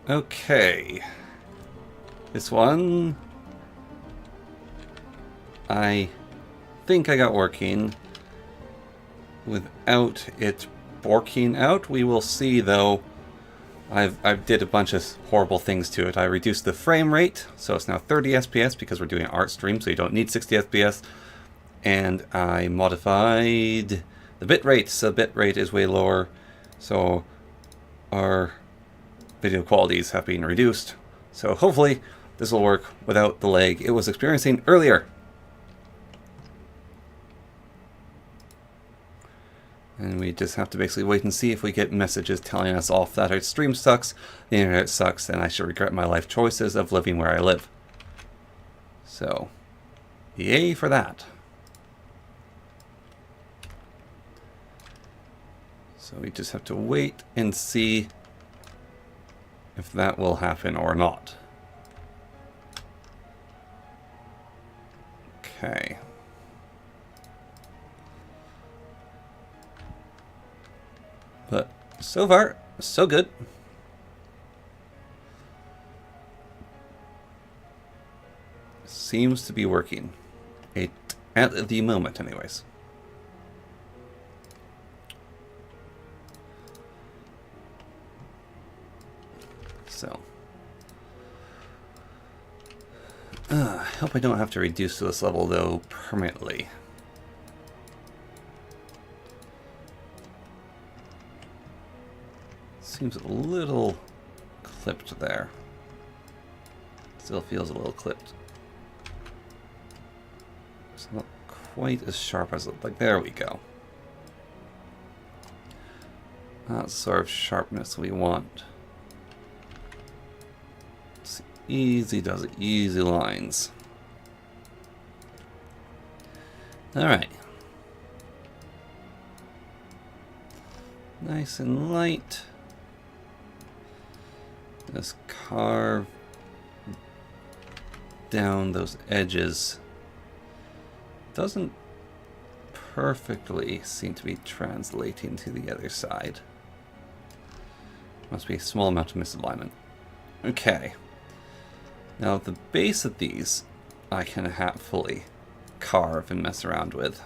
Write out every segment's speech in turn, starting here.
Okay. This one I think I got working without it borking out. We will see though. I did a bunch of horrible things to it. I reduced the frame rate, so it's now 30 FPS because we're doing an art stream, so you don't need 60 FPS. And I modified the bit rate, so the bit rate is way lower, so our video qualities have been reduced. So hopefully this will work without the lag it was experiencing earlier. And we just have to basically wait and see if we get messages telling us off that our stream sucks, the internet sucks, and I should regret my life choices of living where I live. So, yay for that. So we just have to wait and see if that will happen or not. Okay. But so far, so good. Seems to be working. At the moment, anyways. So. I hope I don't have to reduce to this level, though, permanently. Seems a little clipped there. Still feels a little clipped. It's not quite as sharp as it looked like. There we go. That's the sort of sharpness we want. It's easy does it, easy lines. Alright. Nice and light. Just carve down those edges. Doesn't perfectly seem to be translating to the other side. Must be a small amount of misalignment. Okay. Now the base of these I can fully carve and mess around with.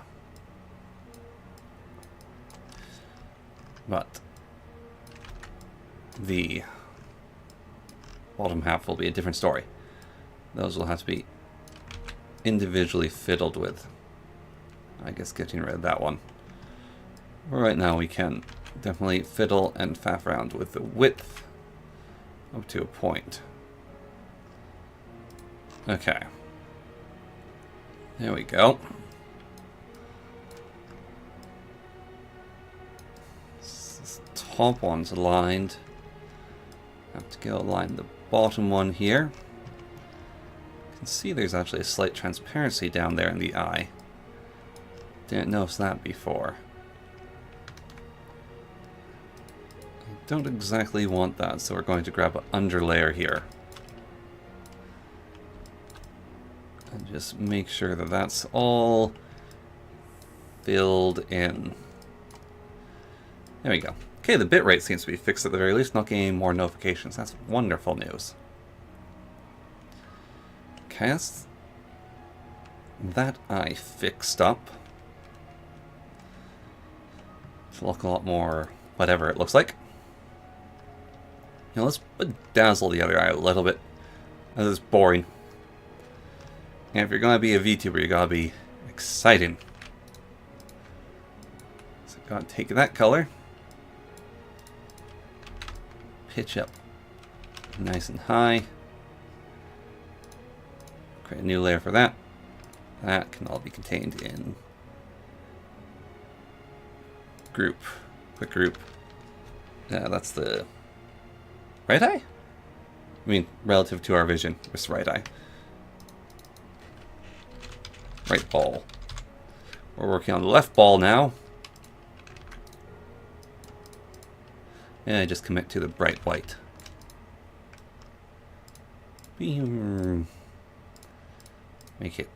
But the bottom half will be a different story. Those will have to be individually fiddled with. I guess getting rid of that one. Right now we can definitely fiddle and faff around with the width up to a point. Okay. There we go. This top one's aligned. Have to go align the bottom one here. You can see there's actually a slight transparency down there in the eye. Didn't notice that before. I don't exactly want that, so we're going to grab an underlayer here. And just make sure that that's all filled in. There we go. Okay, the bitrate seems to be fixed at the very least, not getting any more notifications. That's wonderful news. Okay, that's that I fixed up. It's look a lot more whatever it looks like. Now let's bedazzle the other eye a little bit. This is boring. And if you're gonna be a VTuber, you gotta be exciting. So gotta take that color. Pitch up nice and high. Create a new layer for that. That can all be contained in group. Quick group. Yeah, that's the right eye? I mean, relative to our vision, it's right eye. Right ball. We're working on the left ball now. And I just commit to the bright white. Make it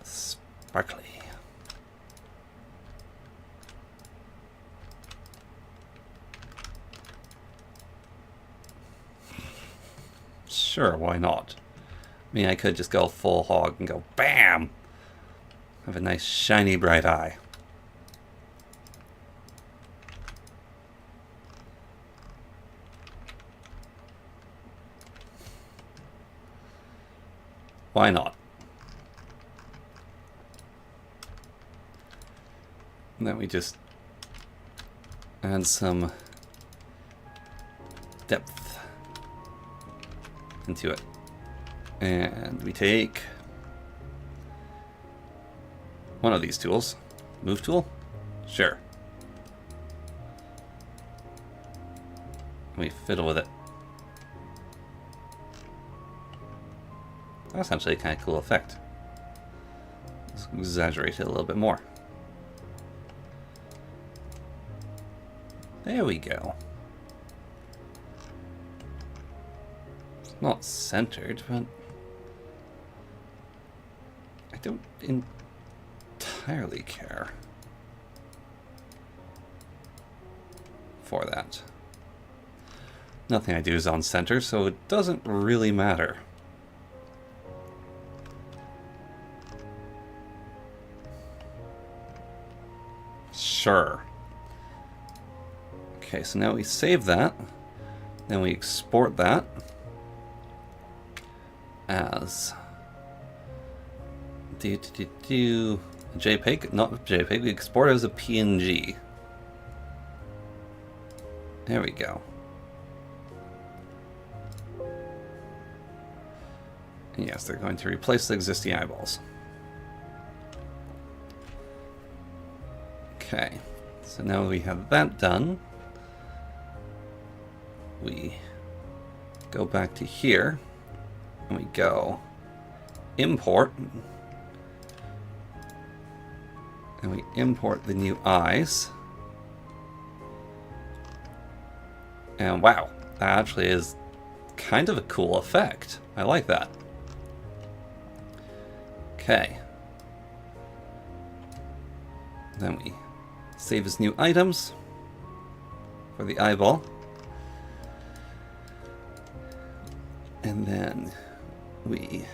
sparkly. Sure, why not? I mean, I could just go full hog and go BAM! Have a nice shiny bright eye. Why not? And then we just add some depth into it. And we take one of these tools. Move tool? Sure. We fiddle with it. That's actually a kind of cool effect. Let's exaggerate it a little bit more. There we go. It's not centered, but I don't entirely care for that. Nothing I do is on center, so it doesn't really matter. Sure. Okay, so now we save that, then we export that as JPEG, not JPEG, we export it as a PNG. There we go. And yes, they're going to replace the existing eyeballs. Okay, so now we have that done. We go back to here, and we go import, and we import the new eyes. And wow, that actually is kind of a cool effect. I like that. Okay. Then we save as new items for the eyeball. And then we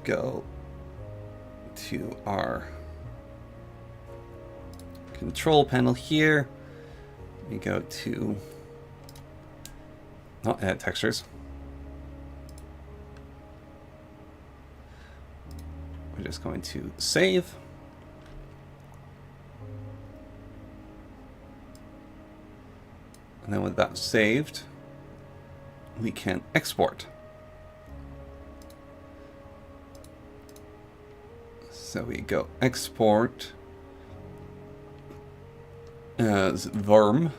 go to our control panel here. We go to not edit textures. We're just going to save. And then with that saved, we can export. So we go export as VRM.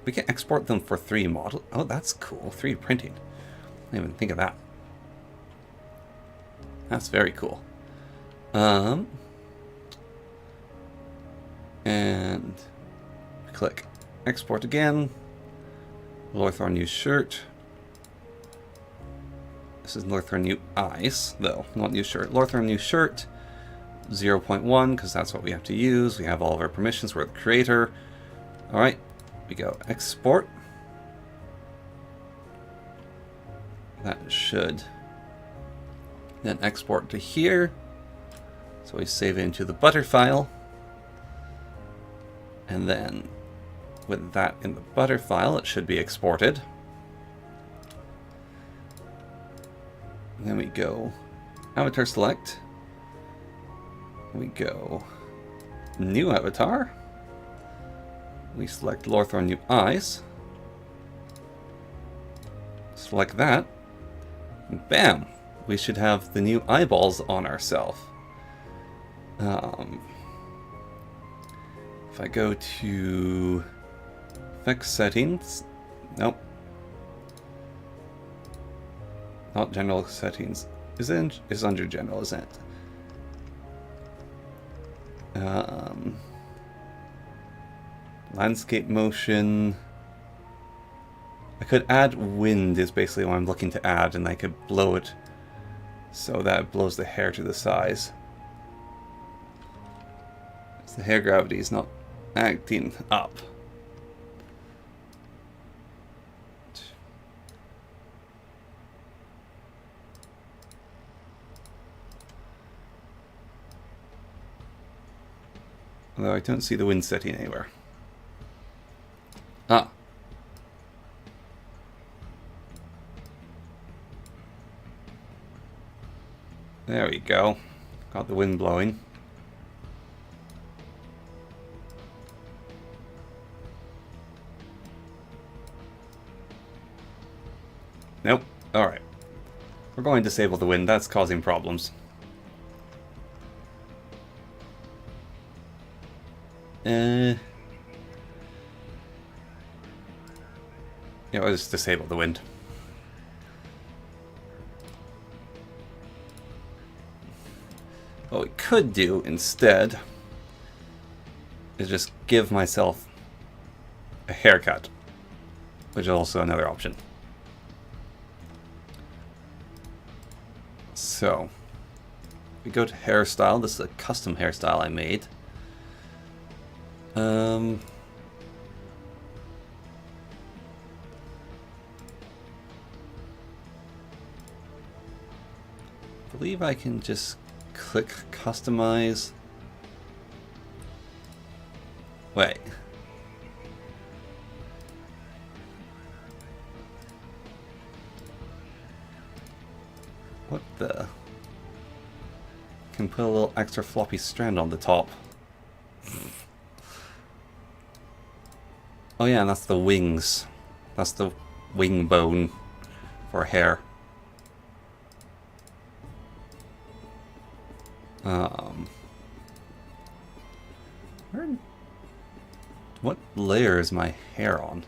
We can export them for 3D model. Oh, that's cool. 3D printing. I didn't even think of that. That's very cool. And click export again. Lorthor new shirt. This is Lorthor new eyes, though, not new shirt. Lorthor new shirt. 0.1, because that's what we have to use. We have all of our permissions. We're the creator. Alright, we go export. That should then export to here. So we save it into the butter file. And then with that in the butter file, it should be exported. And then we go avatar select. We go new avatar. We select Lorthor new eyes. Select that. And bam! We should have the new eyeballs on ourselves. If I go to effects settings, nope. Not general settings. Is under general, isn't it? Landscape motion. I could add wind is basically what I'm looking to add, and I could blow it so that it blows the hair to the size. The hair gravity is not acting up. Although I don't see the wind setting anywhere. Ah. There we go. Got the wind blowing. Nope. Alright. We're going to disable the wind. That's causing problems. Yeah, I'll just disable the wind. What we could do instead is just give myself a haircut, which is also another option. So, we go to hairstyle. This is a custom hairstyle I made. I believe I can just click customize. Wait. What the? Can put a little extra floppy strand on the top. Oh yeah, and that's the wings. That's the wing bone for hair. What layer is my hair on?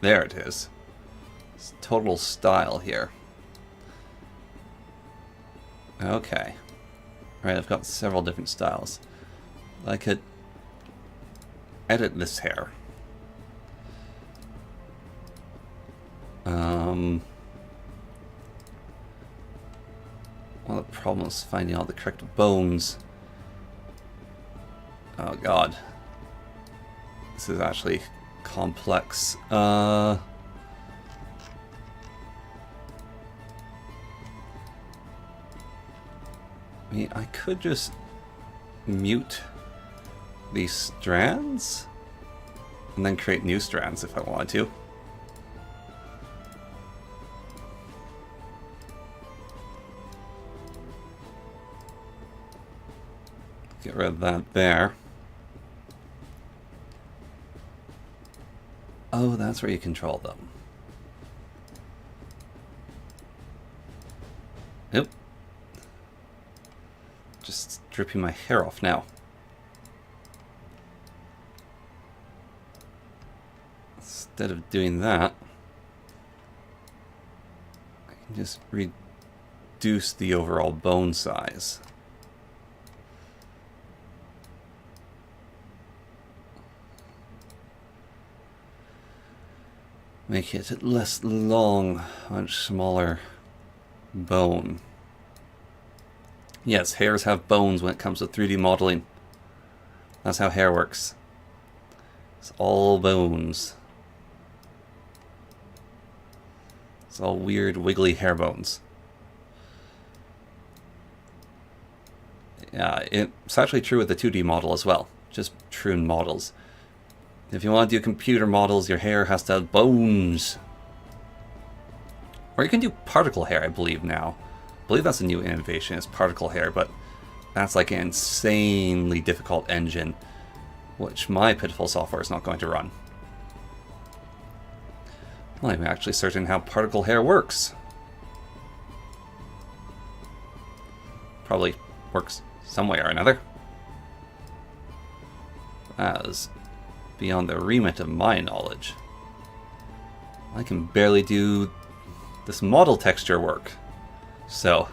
There it is. It's total style here. Okay. Alright, I've got several different styles. I could edit this hair. One of the problems is finding all the correct bones. Oh god. This is actually complex. I mean, I could just mute these strands and then create new strands if I wanted to. Get rid of that there. Oh, that's where you control them. Nope. Just stripping my hair off now. Instead of doing that, I can just reduce the overall bone size. Make it less long, much smaller bone. Yes, hairs have bones when it comes to 3D modeling. That's how hair works. It's all bones. It's all weird, wiggly hair bones. Yeah, it's actually true with the 2D model as well. Just true in models. If you want to do computer models, your hair has to have bones. Or you can do particle hair, I believe, now. I believe that's a new innovation, is particle hair, but that's like an insanely difficult engine, which my pitiful software is not going to run. Well, I'm actually certain how particle hair works. Probably works some way or another. That is beyond the remit of my knowledge. I can barely do this model texture work. So,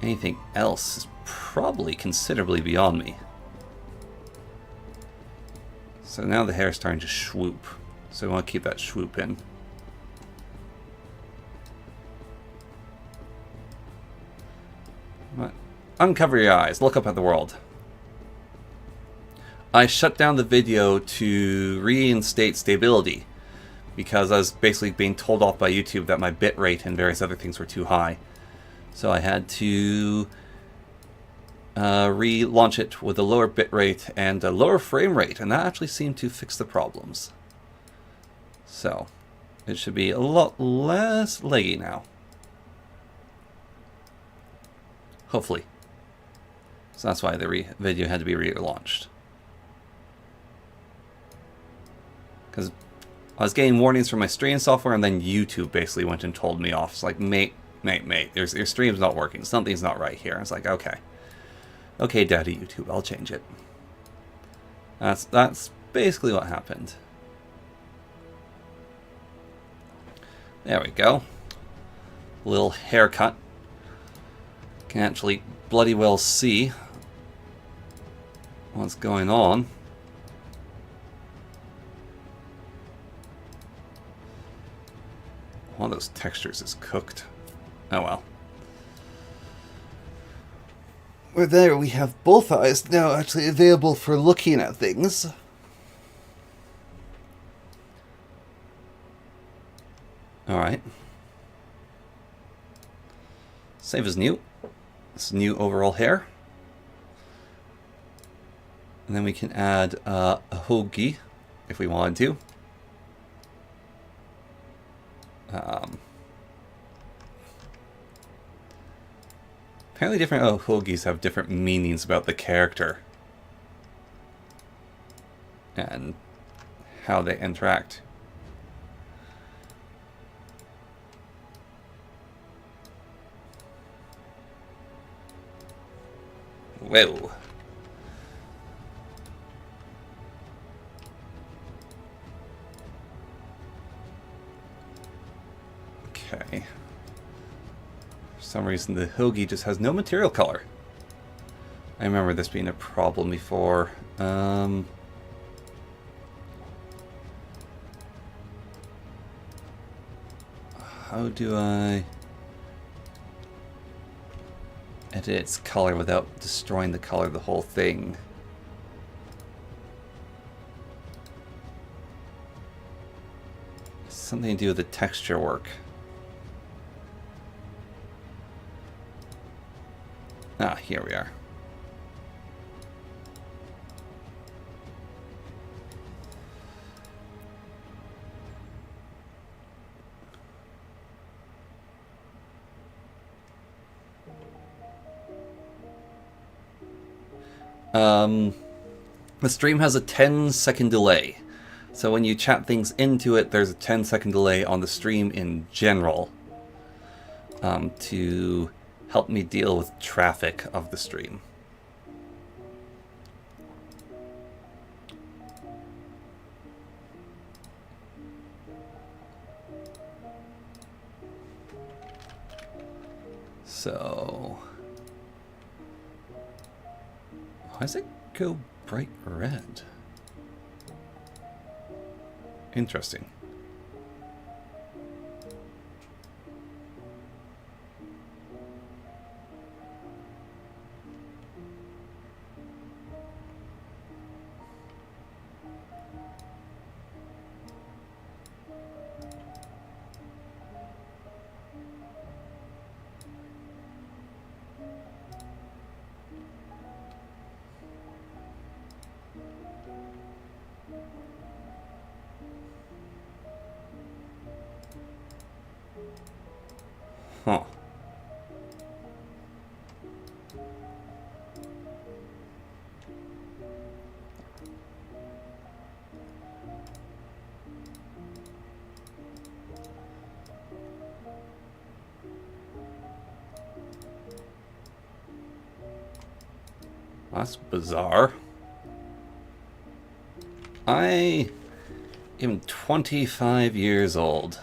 anything else is probably considerably beyond me. So now the hair is starting to swoop. So we want to keep that swoop in. What? Uncover your eyes. Look up at the world. I shut down the video to reinstate stability because I was basically being told off by YouTube that my bitrate and various other things were too high. So I had to relaunch it with a lower bitrate and a lower frame rate, and that actually seemed to fix the problems. So it should be a lot less laggy now. Hopefully. So that's why the video had to be relaunched. Because I was getting warnings from my streaming software, and then YouTube basically went and told me off. It's like, mate, your stream's not working. Something's not right here. I was like, okay. Okay, Daddy YouTube, I'll change it. That's basically what happened. There we go. Little haircut. Can actually bloody well see what's going on. One of those textures is cooked. Oh well. Well, there we have both eyes now actually available for looking at things. Alright. Save as new. It's new overall hair. And then we can add a hoagie if we wanted to. Apparently different hoagies have different meanings about the character and how they interact. Whoa. Okay. For some reason the hoagie just has no material color. I remember this being a problem before. How do I edit its color without destroying the color of the whole thing? Something to do with the texture work. Ah, here we are. The stream has a 10-second delay. So when you chat things into it, there's a 10-second delay on the stream in general to help me deal with traffic of the stream. So why does it go bright red? Interesting. Huh. That's bizarre. I am 25 years old.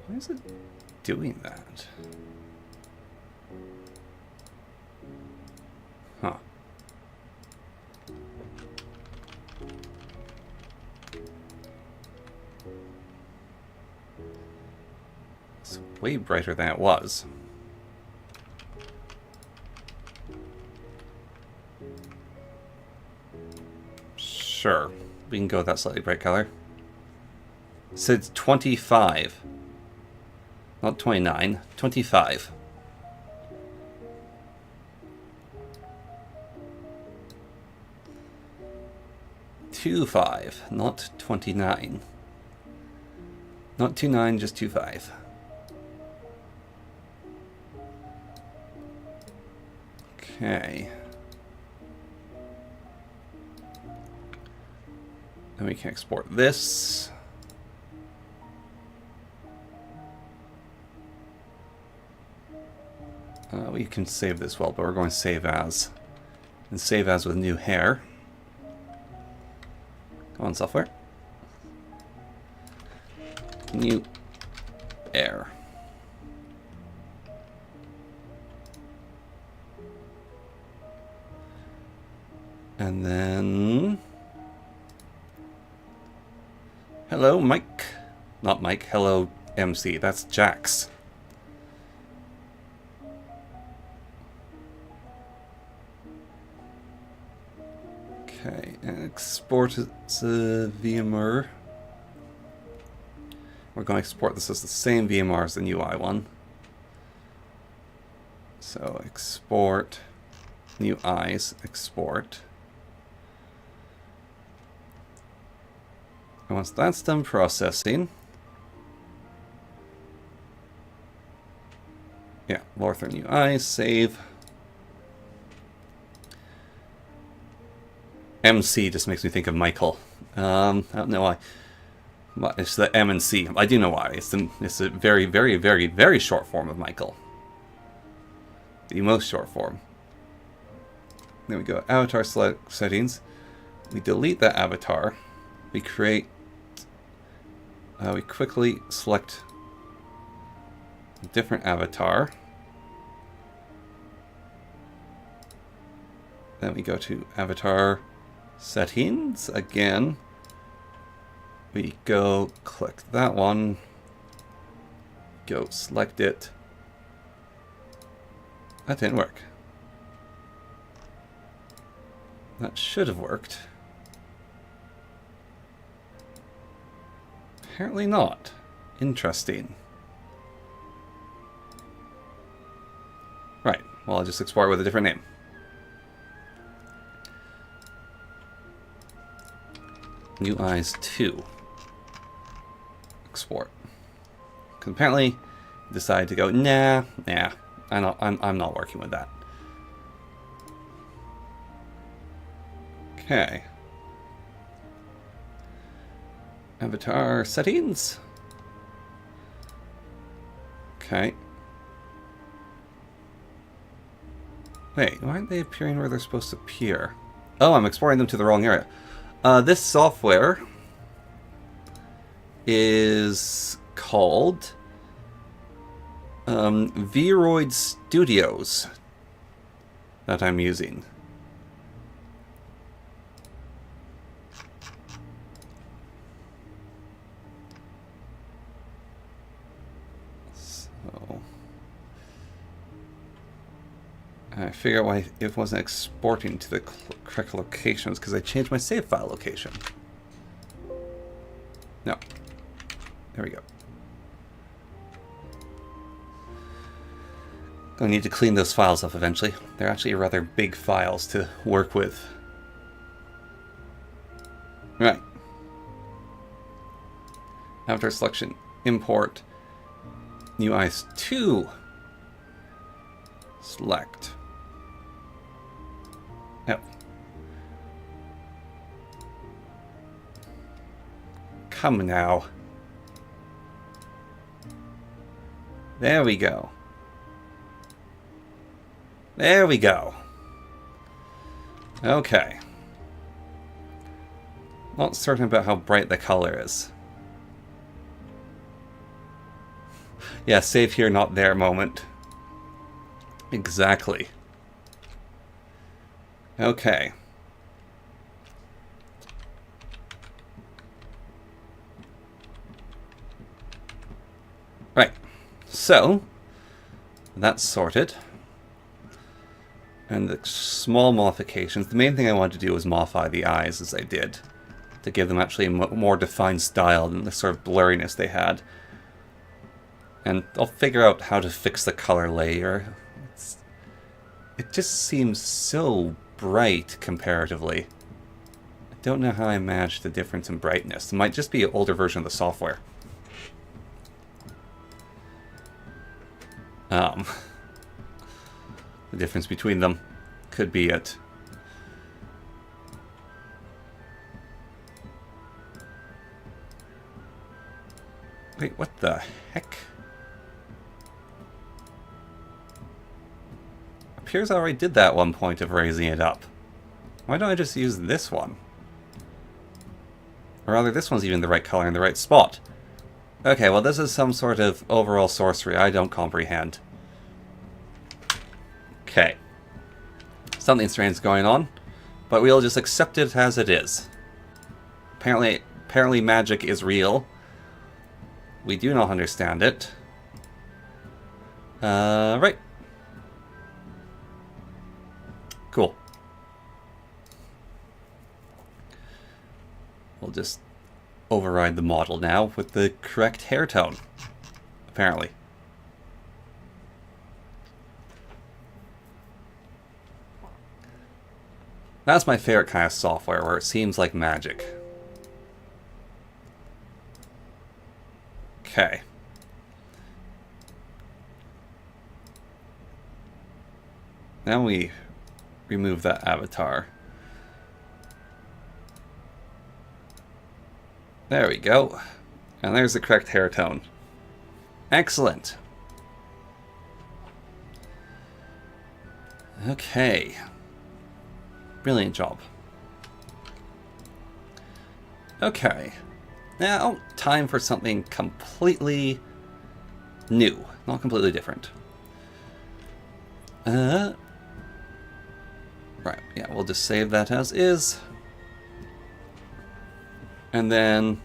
Why is it doing that? Huh. way brighter than it was. Sure, we can go with that slightly bright color. So it's 25. Not 29, 25. $2.5, not 29. Not 29, just 2.5. Okay. Then we can export this. We can save this well, but we're going to save as. And save as with new hair. Come on, software. New air. And then... Hello, Mike. Not Mike. Hello, MC. That's Jax. Okay, export as a VMware. We're going to export this as the same VMware as the UI one. So export, new eyes, export. And once that's done processing, yeah, Lorther new eyes, save. MC just makes me think of Michael. I don't know why. But it's the M and C. I do know why. It's a very, very, very, very short form of Michael. The most short form. Then we go avatar select settings. We delete that avatar. We create. We quickly select a different avatar. Then we go to avatar settings again. We go click that one. Go select it. That didn't work. That should have worked. Apparently not. Interesting. Right. Well, I'll just export with a different name. New eyes 2. Export. Because apparently decided to go, nah, I'm not working with that. Okay. Avatar settings. Okay. Wait, why aren't they appearing where they're supposed to appear? Oh, I'm exporting them to the wrong area. This software is called Vroid Studios that I'm using. So I figure out why it wasn't exporting to the correct locations, because I changed my save file location. No. There we go. Gonna need to clean those files up eventually. They're actually rather big files to work with. Right. Avatar selection, import, new eyes 2. Select. Yep. Come now. There we go. There we go. Okay. Not certain about how bright the color is. Yeah, save here, not there moment. Exactly. Okay. Right. so that's sorted. And the small modifications, the main thing I wanted to do was modify the eyes as I did, to give them actually a more defined style than the sort of blurriness they had. And I'll figure out how to fix the color layer. It just seems so bright comparatively. I don't know how I managed the difference in brightness. It might just be an older version of the software. The difference between them could be it. Wait, what the heck? Appears I already did that one point of raising it up. Why don't I just use this one? Or rather, this one's even the right color in the right spot. Okay, well this is some sort of overall sorcery I don't comprehend. Okay. Something strange is going on, but we'll just accept it as it is. Apparently magic is real. We do not understand it. Right. Cool. We'll just override the model now with the correct hair tone, apparently. That's my favorite kind of software, where it seems like magic. Okay. Now we remove that avatar. There we go. And there's the correct hair tone. Excellent. Okay. Brilliant job. Okay. Now, time for something completely new. Not completely different. Right, yeah, we'll just save that as is. And then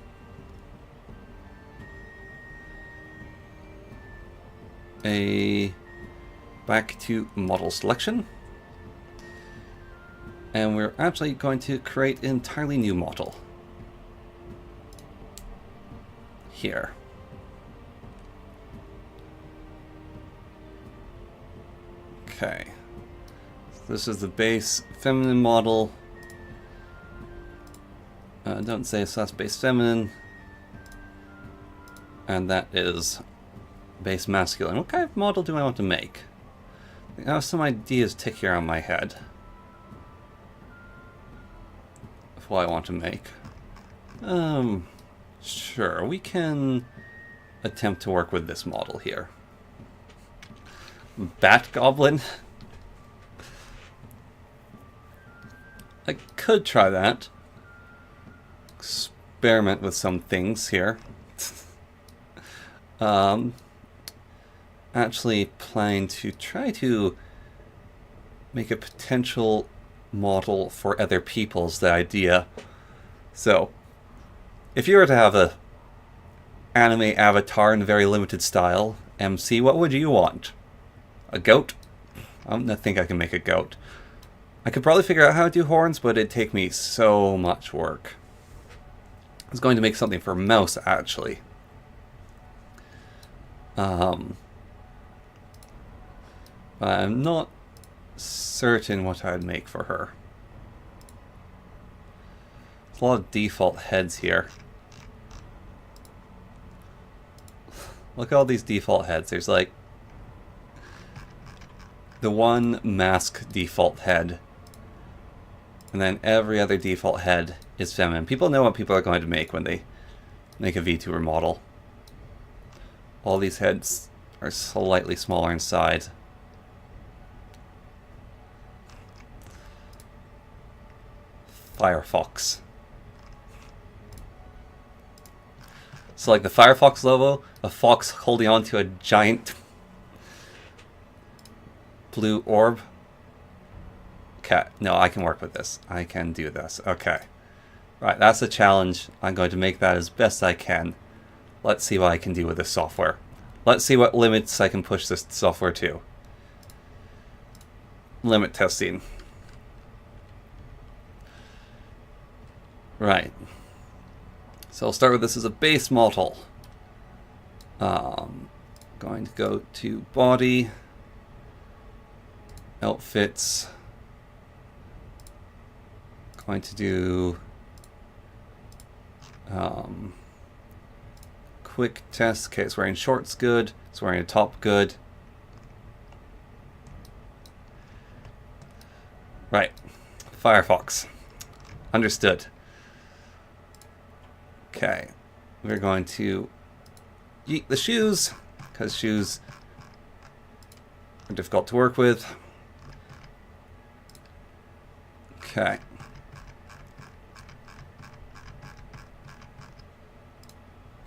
back to model selection. And we're actually going to create an entirely new model. Here. Okay. This is the base feminine model. Don't say so, that's base feminine. And that is base masculine. What kind of model do I want to make? I have some ideas tick around my head of what I want to make. Sure, we can attempt to work with this model here. Bat Goblin? I could try that. Experiment with some things here. Actually planning to try to make a potential model for other people's the idea. So, if you were to have a anime avatar in a very limited style, MC, what would you want? A goat? I don't think I can make a goat. I could probably figure out how to do horns, but it'd take me so much work. I was going to make something for a mouse, actually. But I'm not certain what I'd make for her. There's a lot of default heads here. Look at all these default heads. There's like the one mask default head, and then every other default head is feminine. People know what people are going to make when they make a VTuber model. All these heads are slightly smaller inside. Firefox. So like the Firefox logo, a fox holding on to a giant blue orb. Okay, no, I can work with this. I can do this. Okay. Right, that's a challenge. I'm going to make that as best I can. Let's see what I can do with this software. Let's see what limits I can push this software to. Limit testing. Right. So I'll start with this as a base model. Going to go to body, outfits. Going to do quick test. Okay, it's wearing shorts, good. It's wearing a top, good. Right. Firefox. Understood. Okay. We're going to yeet the shoes, because shoes are difficult to work with. Okay.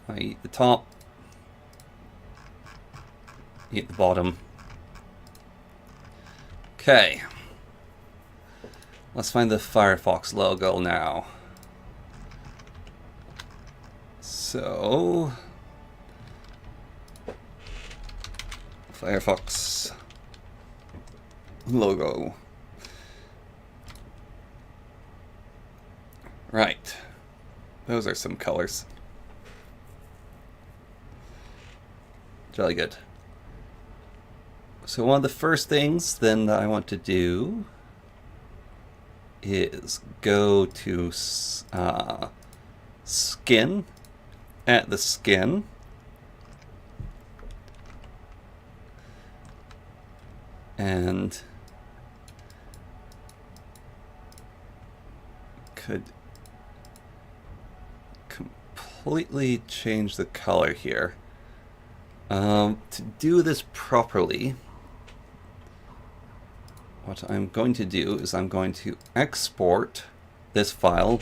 I eat the top. Eat the bottom. Okay. Let's find the Firefox logo now. So, Firefox logo. Right. Those are some colors. Jolly good. So one of the first things then that I want to do is go to skin, at the skin, and could completely change the color here. To do this properly, what I'm going to do is I'm going to export this file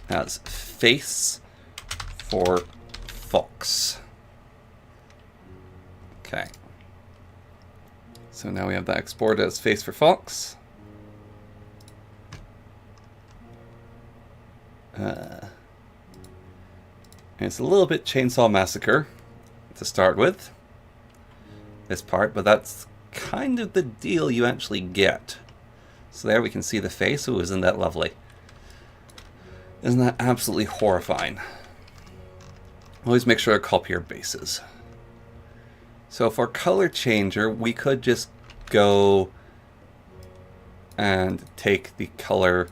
as face for fox. Okay. So now we have that exported as face for fox. And it's a little bit Chainsaw Massacre to start with, this part, but that's kind of the deal you actually get. So there we can see the face. Ooh, isn't that lovely? Isn't that absolutely horrifying? Always make sure to copy your bases. So for color changer, we could just go and take the color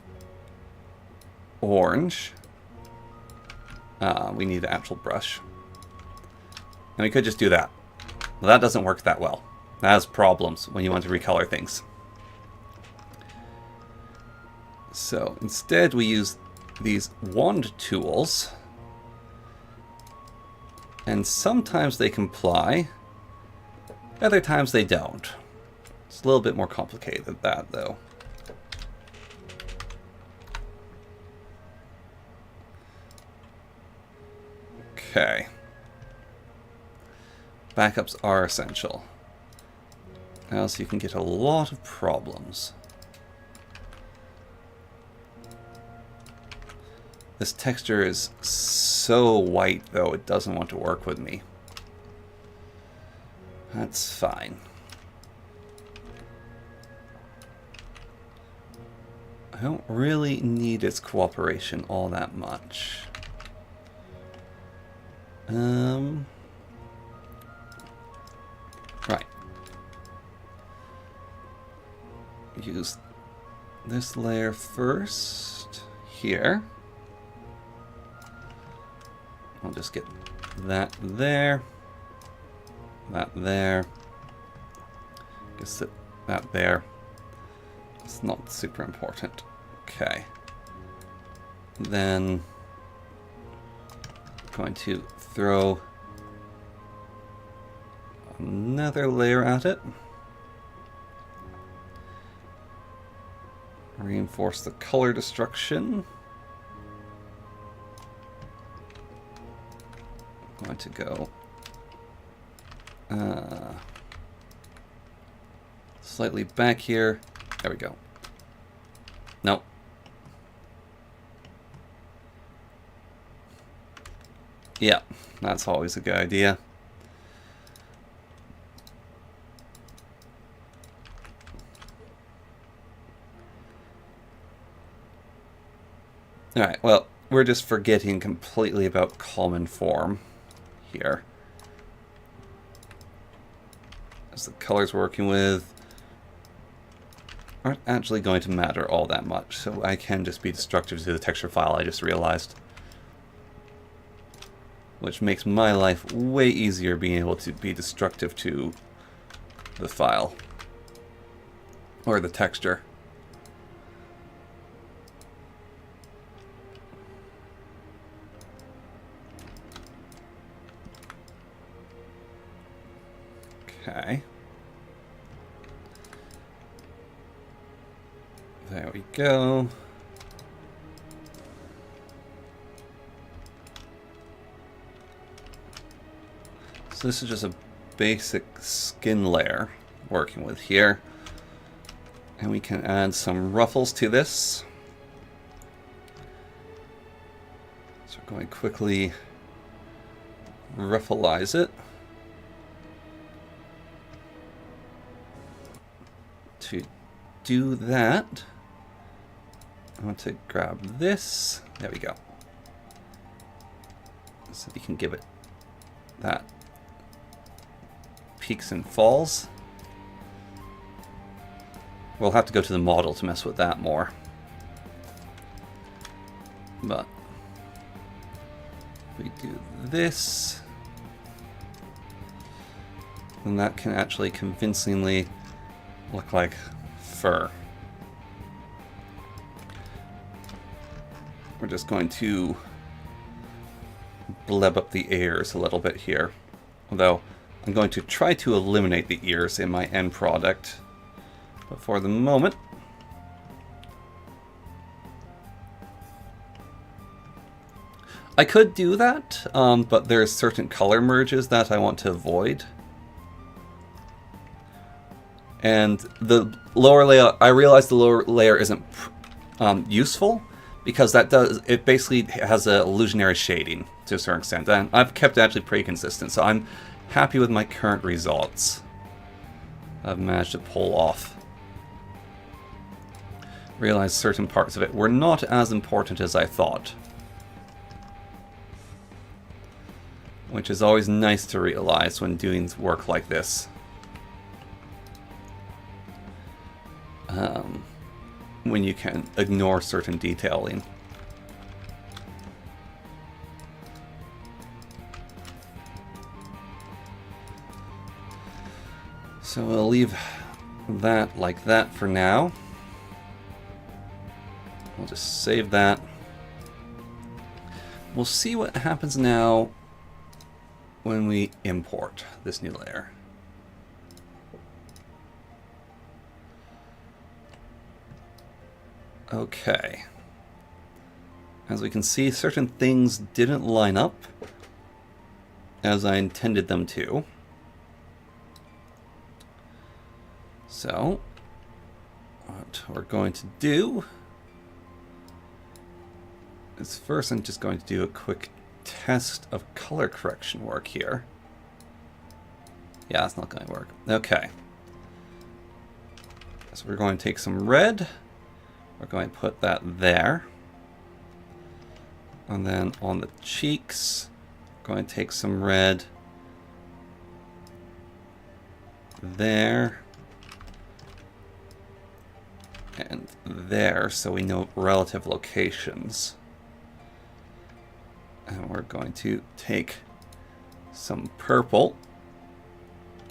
orange. We need an actual brush. And we could just do that. Well, that doesn't work that well. That has problems when you want to recolor things. So instead we use these wand tools. And sometimes they comply. Other times they don't. It's a little bit more complicated than that, though. Okay. Backups are essential. Else you can get a lot of problems. This texture is so white, though, it doesn't want to work with me. That's fine. I don't really need its cooperation all that much. Right. Use this layer first here. I'll just get that there. That there. Guess that there. It's not super important. Okay. Then I'm going to throw another layer at it. Reinforce the color destruction. I'm going to go slightly back here. There we go. Nope. Yeah, that's always a good idea. Alright, well, we're just forgetting completely about common form here. As the colors we're working with aren't actually going to matter all that much, so I can just be destructive to the texture file, I just realized. Which makes my life way easier being able to be destructive to the file. Or the texture. Okay. There we go. So this is just a basic skin layer working with here. And we can add some ruffles to this. So we're going to quickly ruffleize it. To do that, I want to grab this. There we go. So you can give it that peaks and falls. We'll have to go to the model to mess with that more. But if we do this, then that can actually convincingly look like fur. We're just going to bleb up the ears a little bit here. Although I'm going to try to eliminate the ears in my end product. But for the moment, I could do that, but there's certain color merges that I want to avoid. And the lower layer, I realize the lower layer isn't useful because it basically has a illusionary shading to a certain extent. And I've kept it actually pretty consistent, so I'm happy with my current results. I've managed to pull off. Realize certain parts of it were not as important as I thought. Which is always nice to realize when doing work like this. When you can ignore certain detailing. So we'll leave that like that for now. We'll just save that. We'll see what happens now when we import this new layer. Okay. As we can see, certain things didn't line up as I intended them to. So, what we're going to do is first I'm just going to do a quick test of color correction work here. Yeah, that's not going to work. Okay. So we're going to take some red. We're going to put that there. And then on the cheeks, we're going to take some red there. And there, so we know relative locations. And we're going to take some purple.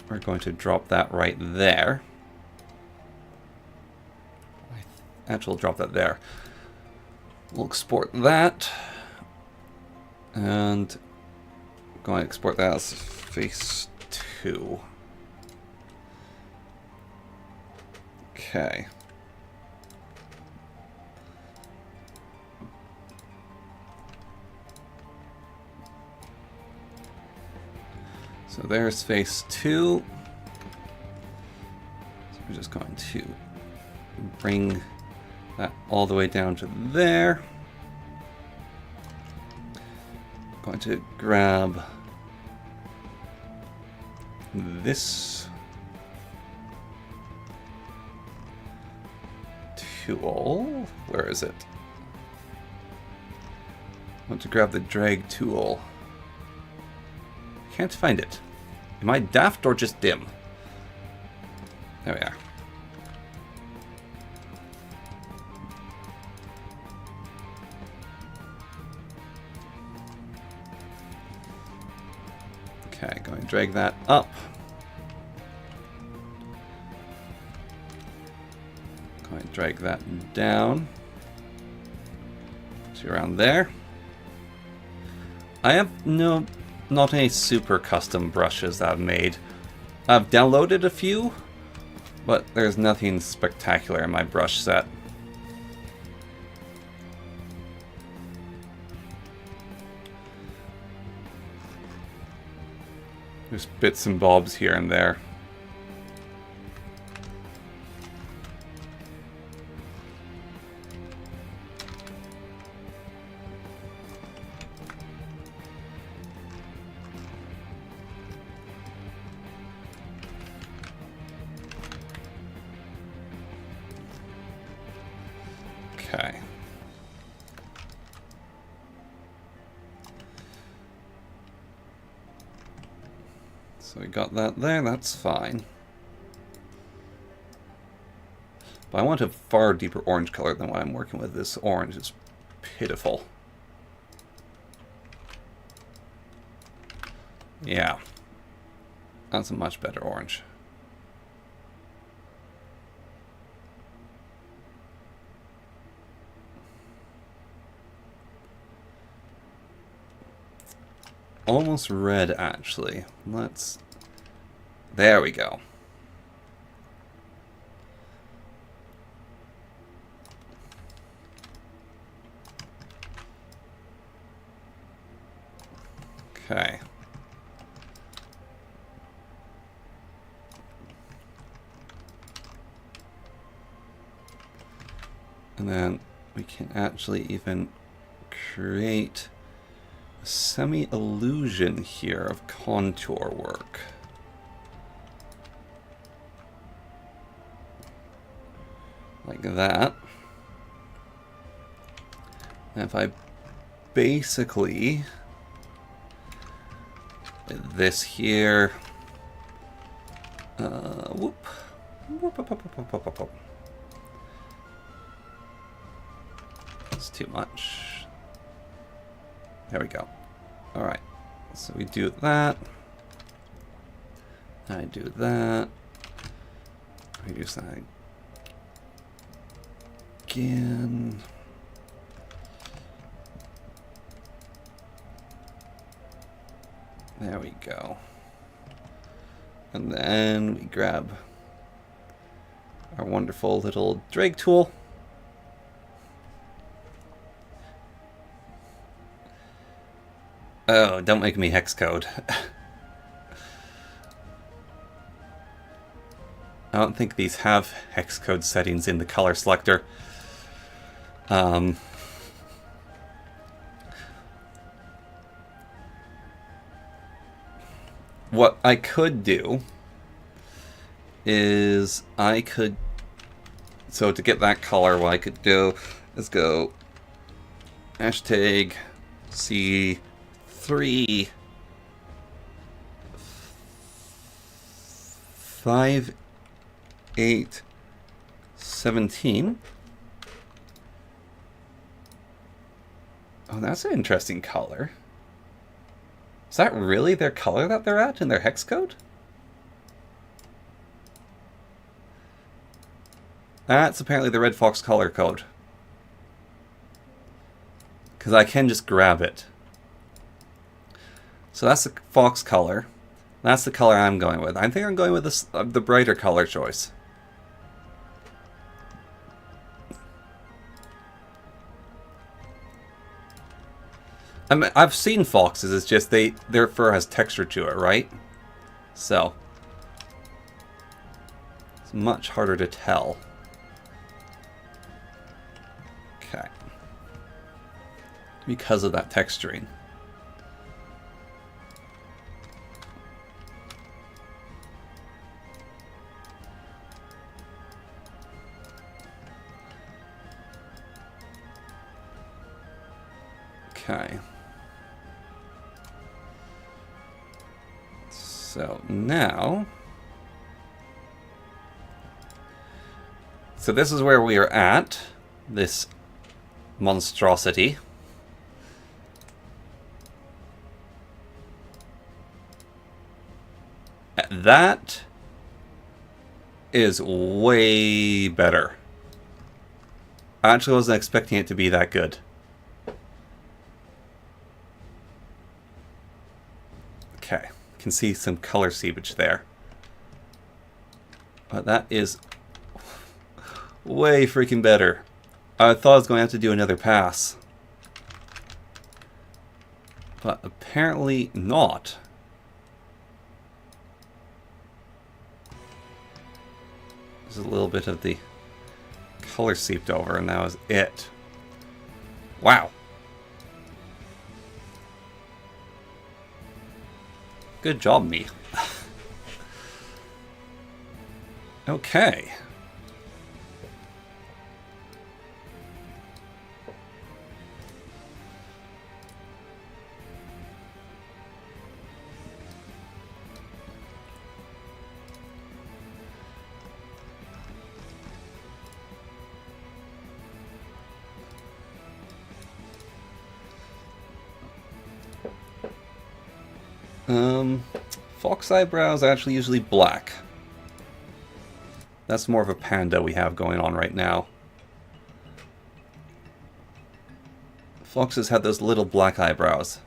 We're going to drop that right there. Actually, we'll drop that there. We'll export that. And I'm going to export that as face 2. Okay. So there's face 2. So we're just going to bring that all the way down to there. Going to grab this tool. Where is it? want to grab the drag tool. Can't find it. Am I daft or just dim? There we are. Okay, go and drag that up. Go and drag that down to around there. I have not any super custom brushes that I've made. I've downloaded a few, but there's nothing spectacular in my brush set. There's bits and bobs here and there. Okay. So we got that there, that's fine. But I want a far deeper orange color than what I'm working with. This orange is pitiful. Yeah. That's a much better orange. Almost red, actually. There we go. Okay. And then we can actually even create a semi-illusion here of contour work. Like that. And if I basically this here, whoop. That's too much. There we go. Alright, so we do that. I do that. Reduce that again. There we go. And then we grab our wonderful little drag tool. Oh, don't make me hex code. I don't think these have hex code settings in the color selector. What I could do is so to get that color, what I could do is go hashtag C3 5817. Oh, that's an interesting color. Is that really their color that they're at in their hex code? That's apparently the Red Fox color code. Because I can just grab it. So that's the fox color. That's the color I'm going with. I think I'm going with this, the brighter color choice. I mean, I've seen foxes, it's just their fur has texture to it, right? So it's much harder to tell. Okay. Because of that texturing. Okay. So now... So this is where we are at, this monstrosity. That is way better. I actually wasn't expecting it to be that good. Okay, can see some color seepage there. But that is way freaking better. I thought I was going to have to do another pass. But apparently not. There's a little bit of the color seeped over, and that was it. Wow. Good job, me. Okay. Fox eyebrows are actually usually black. That's more of a panda we have going on right now. Foxes had those little black eyebrows.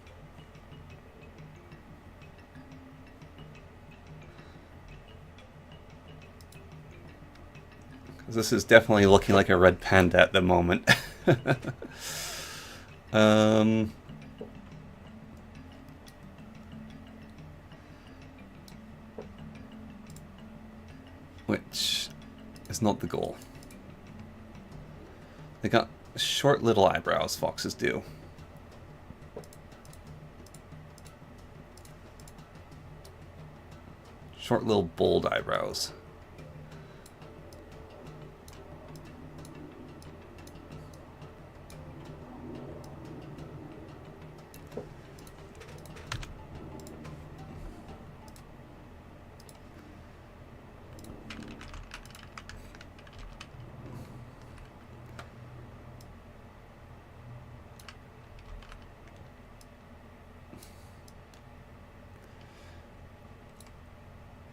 This is definitely looking like a red panda at the moment. Which is not the goal. They got short little eyebrows, foxes do. Short little bold eyebrows.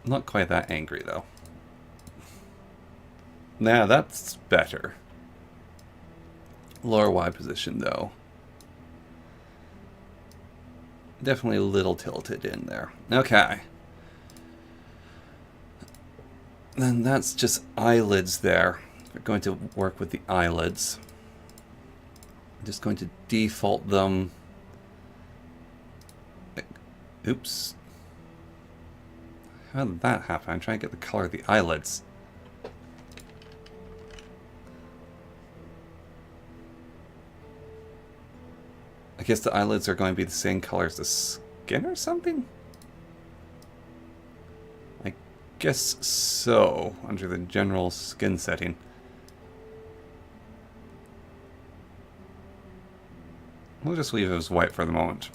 Not quite that angry, though. Nah, that's better. Lower Y position, though. Definitely a little tilted in there. Okay. Then that's just eyelids there. We're going to work with the eyelids. I'm just going to default them. Oops. How did that happen? I'm trying to get the color of the eyelids. I guess the eyelids are going to be the same color as the skin or something? I guess so, under the general skin setting. We'll just leave it as white for the moment.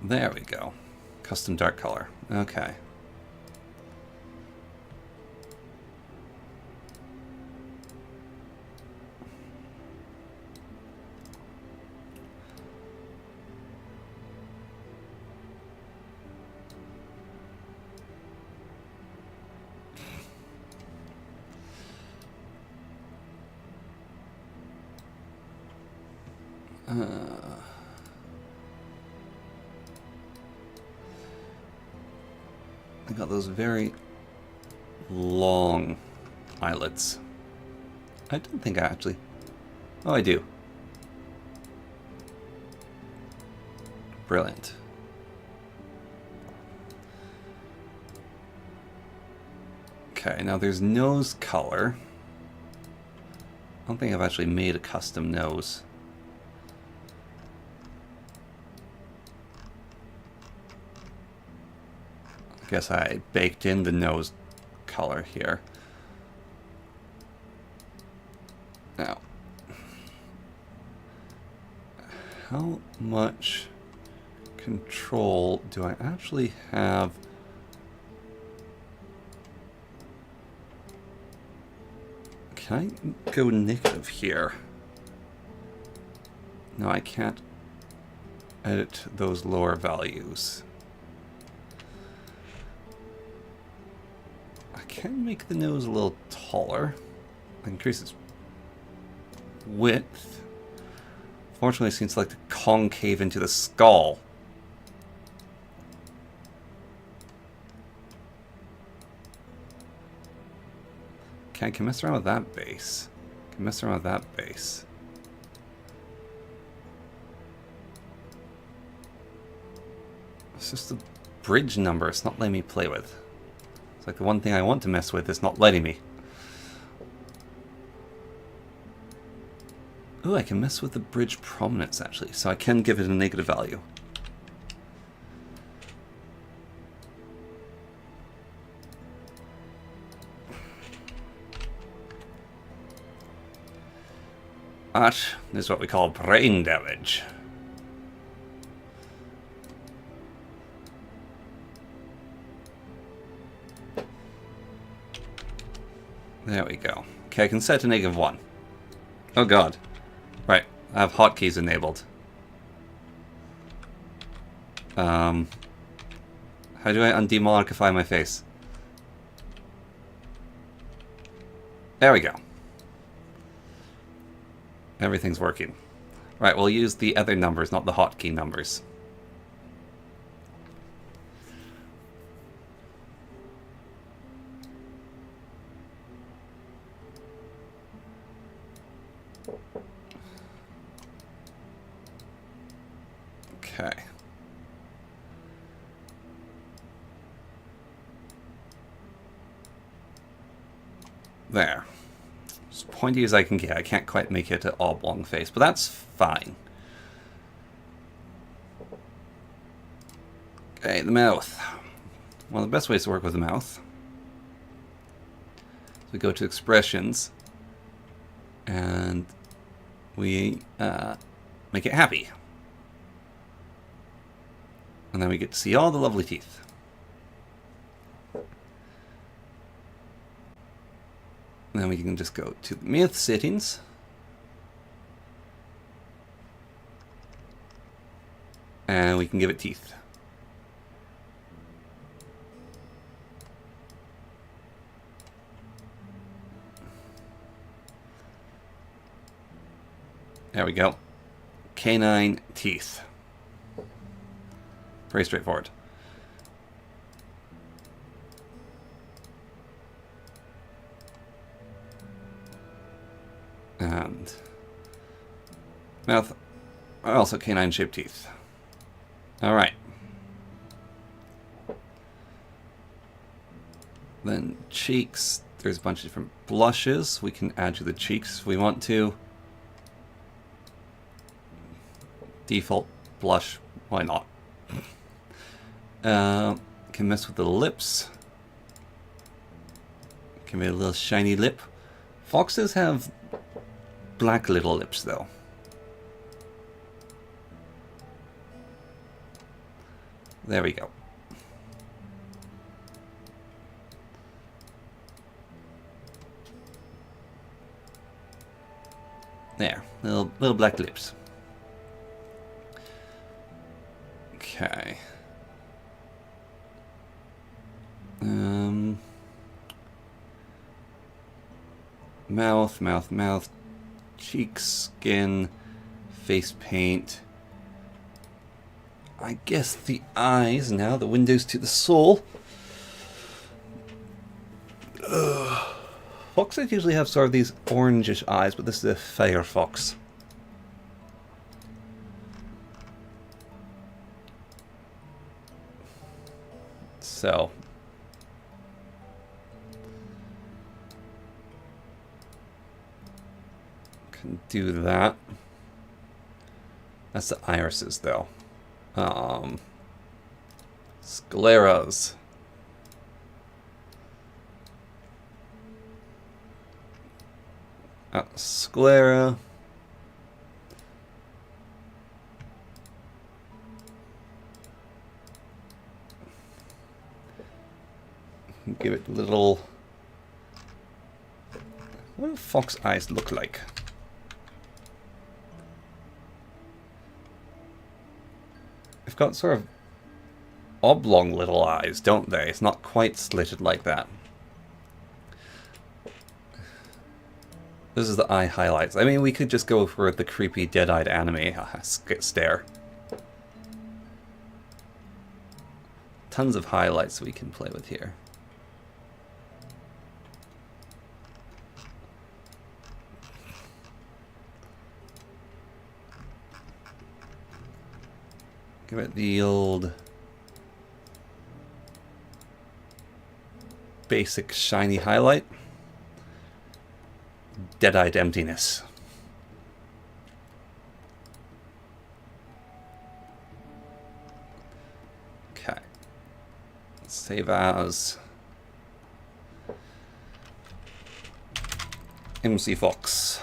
There we go. Custom dark color. Okay. I got those very long eyelids. I don't think I actually... Oh, I do. Brilliant. Okay, now there's nose color. I don't think I've actually made a custom nose. I guess I baked in the nose color here. Now, how much control do I actually have? Can I go negative here? No, I can't edit those lower values. I can make the nose a little taller. Increase its width. Fortunately, it seems like to concave into the skull. Okay, I can mess around with that base. Can mess around with that base. It's just the bridge number it's not letting me play with. It's like the one thing I want to mess with is not letting me. Ooh, I can mess with the bridge prominence actually, so I can give it a negative value. That is what we call brain damage. There we go. Okay, I can set to -1. Oh god. Right, I have hotkeys enabled. How do I undemonicify my face? There we go. Everything's working. Right, we'll use the other numbers, not the hotkey numbers. Okay. There. As pointy as I can get. I can't quite make it an oblong face, but that's fine. Okay, the mouth. One of the best ways to work with the mouth. We go to expressions, and we make it happy. And then we get to see all the lovely teeth. And then we can just go to the mouth settings. And we can give it teeth. There we go. Canine teeth. Very straightforward. And mouth, also canine-shaped teeth. All right. Then cheeks. There's a bunch of different blushes we can add to the cheeks if we want to. Default blush, why not? Can mess with the lips. Can make a little shiny lip. Foxes have black little lips though. There we go. There, little black lips. Okay. Mouth, cheeks, skin, face paint. I guess the eyes now, the windows to the soul. Foxes usually have sort of these orangish eyes, but this is a firefox. So can do that. That's the irises though. Scleras. Sclera. give it little... What do fox eyes look like? They've got sort of oblong little eyes, don't they? It's not quite slitted like that. This is the eye highlights. I mean, we could just go for the creepy dead-eyed anime stare. Tons of highlights we can play with here. Give it the old basic shiny highlight. Dead-eyed emptiness. Okay. Save as MC Fox.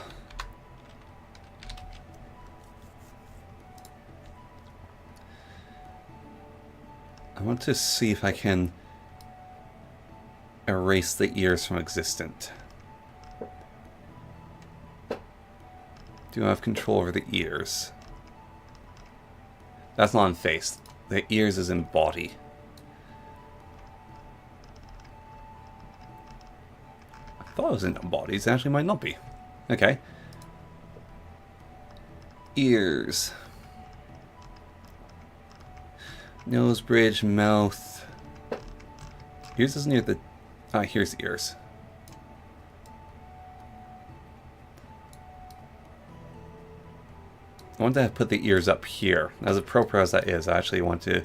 I want to see if I can erase the ears from existent. Do I have control over the ears? That's not in face. The ears is in body. I thought it was in bodies. It actually might not be. Okay. Ears. Nose bridge, mouth. Ears is near the... Ah, here's ears. I want to put the ears up here. As appropriate as that is, I actually want to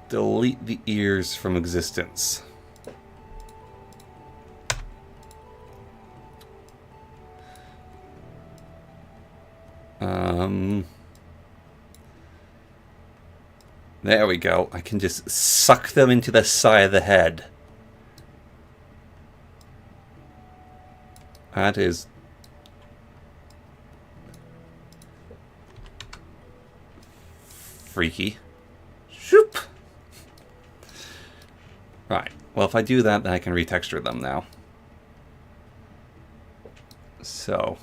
delete the ears from existence. There we go. I can just suck them into the side of the head. That is... freaky. Shoop! Right. Well, if I do that, then I can retexture them now. So...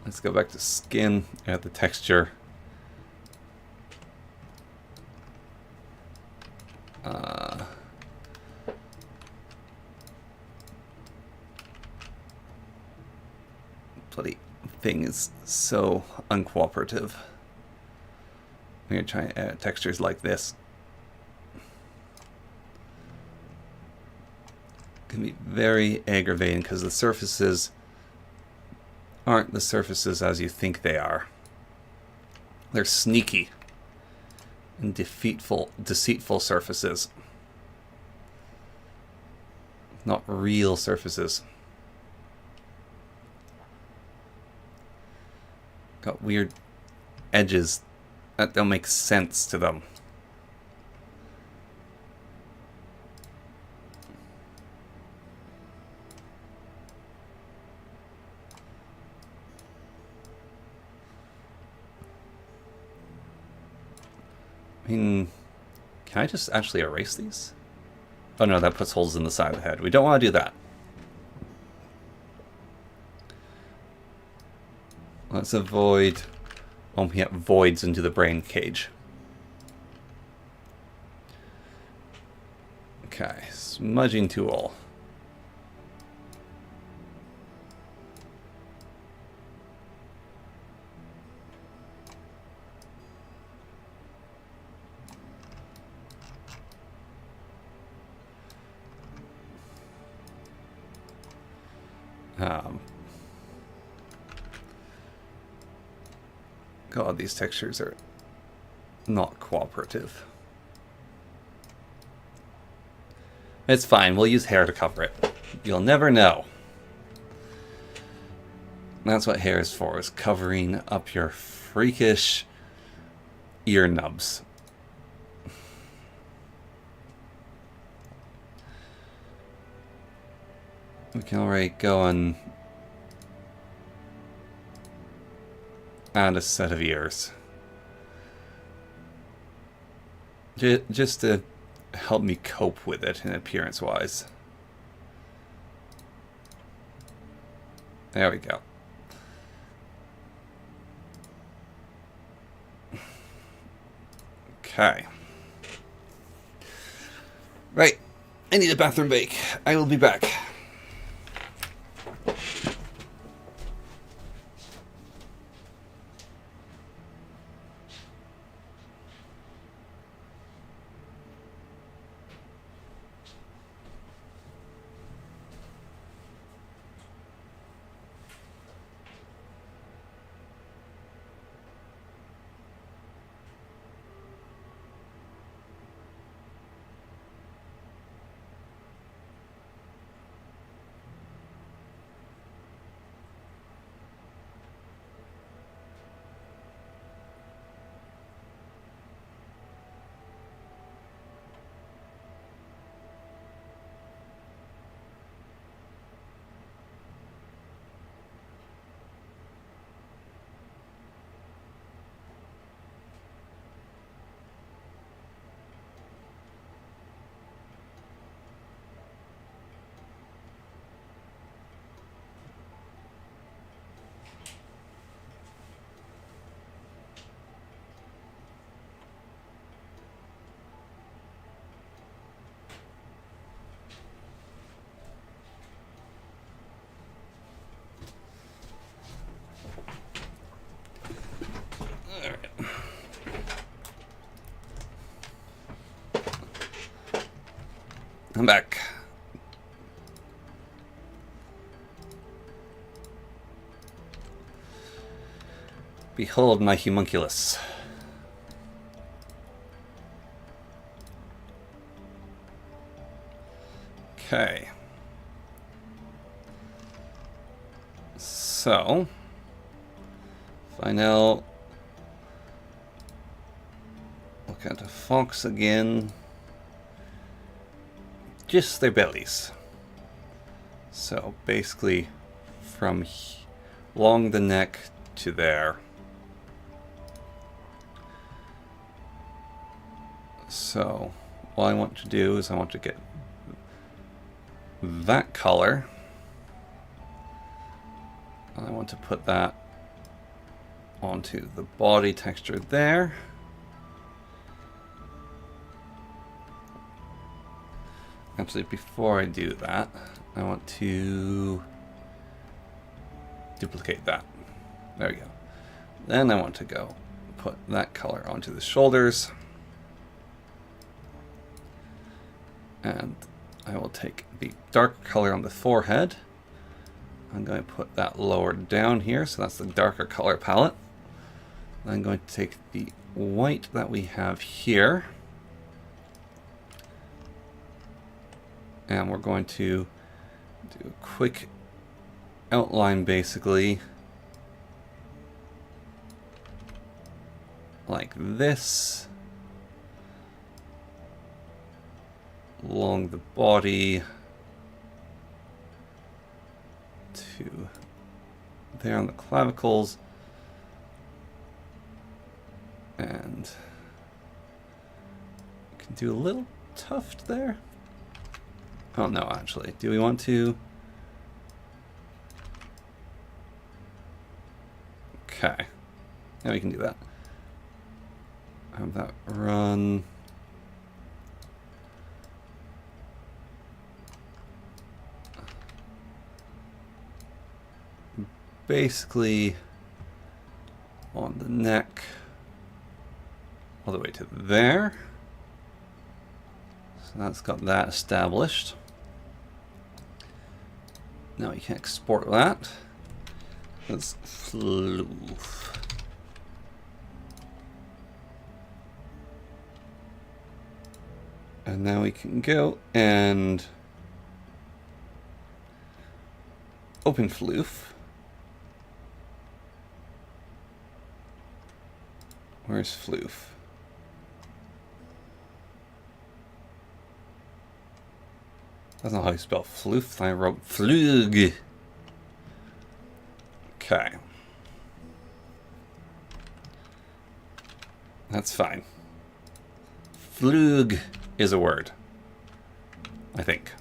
let's go back to skin, add the texture. Bloody thing is so uncooperative. I'm going to try and add textures like this. It can be very aggravating because the surfaces aren't the surfaces as you think they are. They're sneaky and deceitful surfaces. Not real surfaces. Got weird edges that don't make sense to them. I mean, can I just actually erase these? Oh no, that puts holes in the side of the head. We don't want to do that. Let's avoid opening up voids into the brain cage. Okay, smudging tool. God, these textures are not cooperative. It's fine, we'll use hair to cover it. You'll never know. That's what hair is for, is covering up your freakish ear nubs. We can already go and add a set of ears. just to help me cope with it in appearance-wise. There we go. Okay. Right. I need a bathroom break. I will be back. I'm back. Behold my homunculus. Okay. So, if I now look at the fox again, just their bellies. So basically from along the neck to there. So what I want to do is I want to get that color. And I want to put that onto the body texture there. Actually, before I do that, I want to duplicate that. There we go. Then I want to go put that color onto the shoulders. And I will take the dark color on the forehead. I'm going to put that lower down here, so that's the darker color palette. I'm going to take the white that we have here. And we're going to do a quick outline, basically, like this, along the body to there on the clavicles, and we can do a little tuft there. Oh no, actually, do we want to? Okay, yeah, we can do that. Have that run. Basically on the neck all the way to there. So that's got that established. Now you can export that. Let's floof. And now we can go and open floof. Where's floof? That's not how you spell floof. I wrote flug. Okay. That's fine. Flug is a word, I think.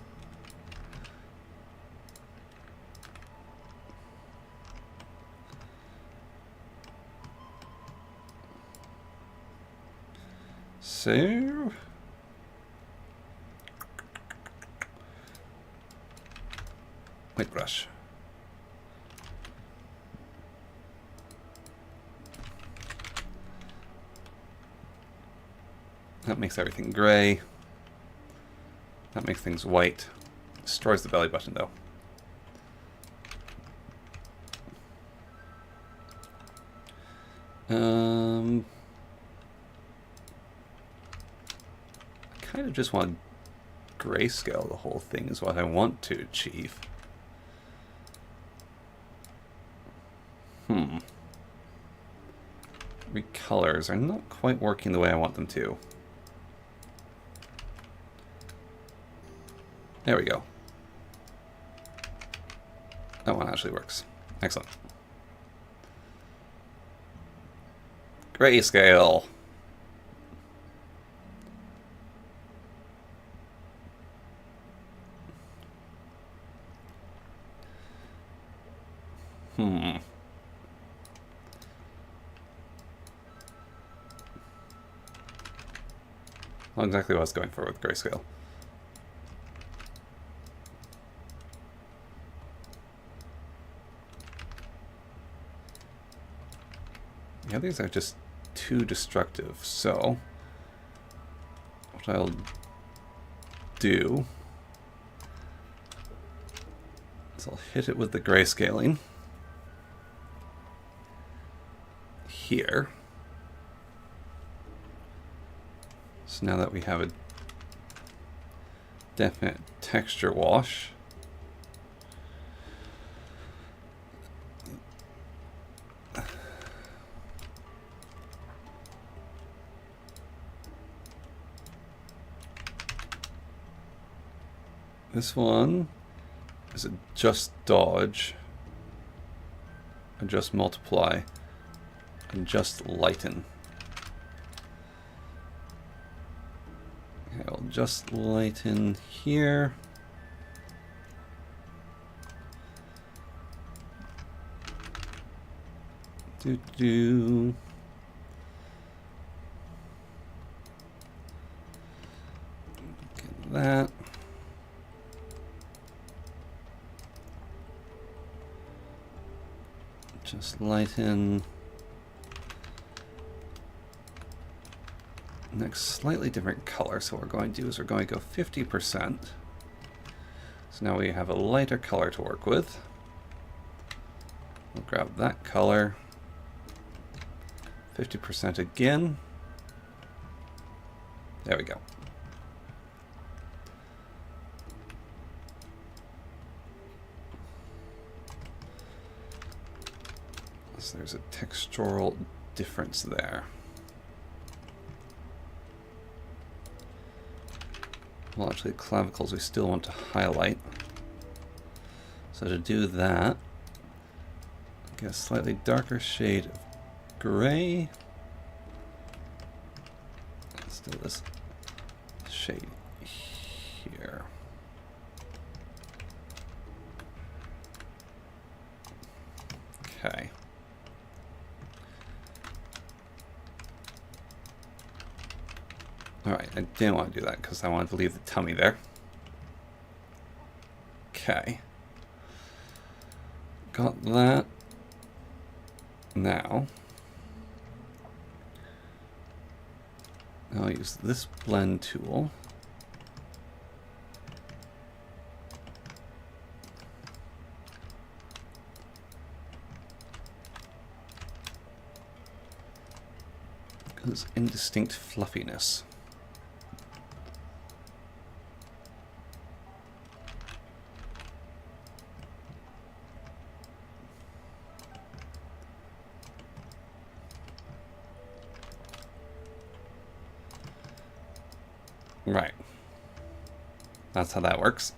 So... white brush. That makes everything gray. That makes things white. Destroys the belly button, though. I kind of just want grayscale. The whole thing is what I want to achieve. Recolors are not quite working the way I want them to. There we go. That one actually works. Excellent. Grayscale. Not exactly what I was going for with grayscale. Yeah, these are just too destructive, so what I'll do is I'll hit it with the grayscaling here. So now that we have a definite texture wash, this one is a just dodge, adjust multiply, and just lighten. Okay, I'll just lighten here. Do. Get that. Just lighten. Next, slightly different color. So what we're going to do is we're going to go 50%. So now we have a lighter color to work with. We'll grab that color. 50% again. There we go. So there's a textural difference there. Well, actually, clavicles we still want to highlight. So to do that, get a slightly darker shade of gray. Let's do this shade here. Okay. Alright, I didn't want to do that because I wanted to leave the tummy there. Okay. Got that. Now I'll use this blend tool. Because indistinct fluffiness. Right. That's how that works.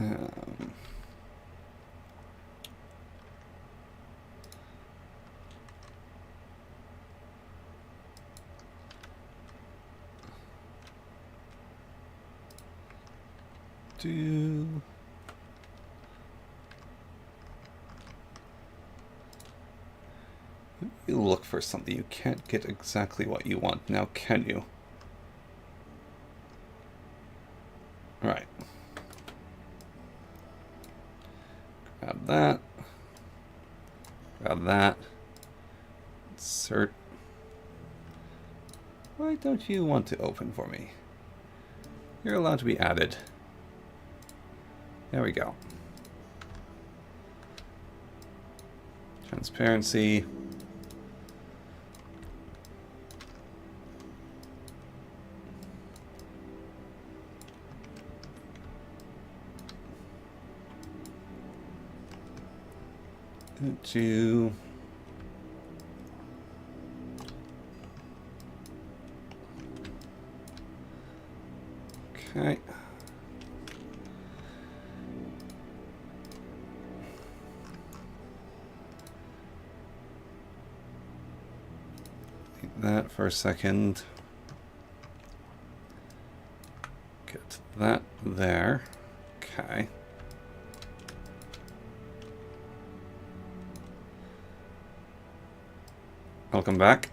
Um, do you look for something? You can't get exactly what you want now, can you? Right. Grab that. Grab that. Insert. Why don't you want to open for me? You're allowed to be added. There we go. Transparency. To okay. Leave that for a second. Get that there. Okay. Welcome back.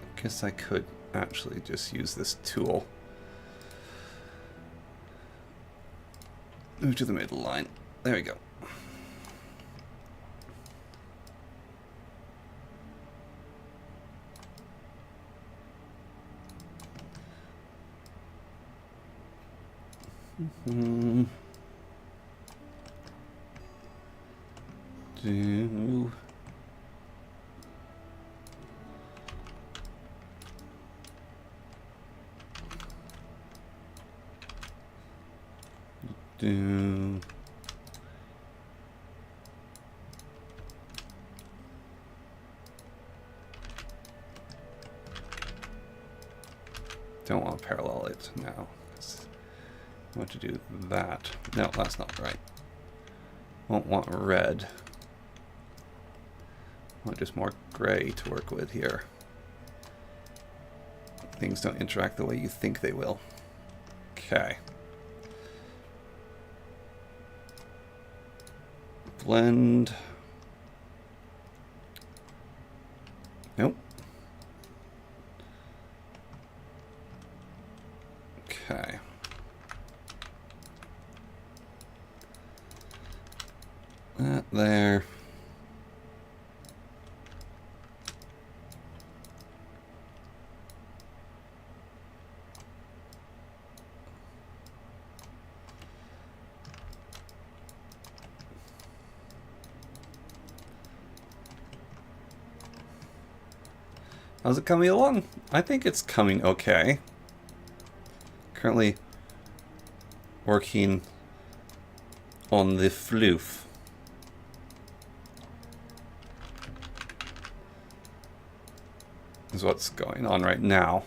I guess I could actually just use this tool. Move to the middle line. There we go. Do don't want to parallel it now. I want to do that. No, that's not right. Won't want red. I want just more gray to work with here. Things don't interact the way you think they will. Okay. Blend. Nope. Okay. That there. How's it coming along? I think it's coming okay. Currently working on the floof. Is what's going on right now.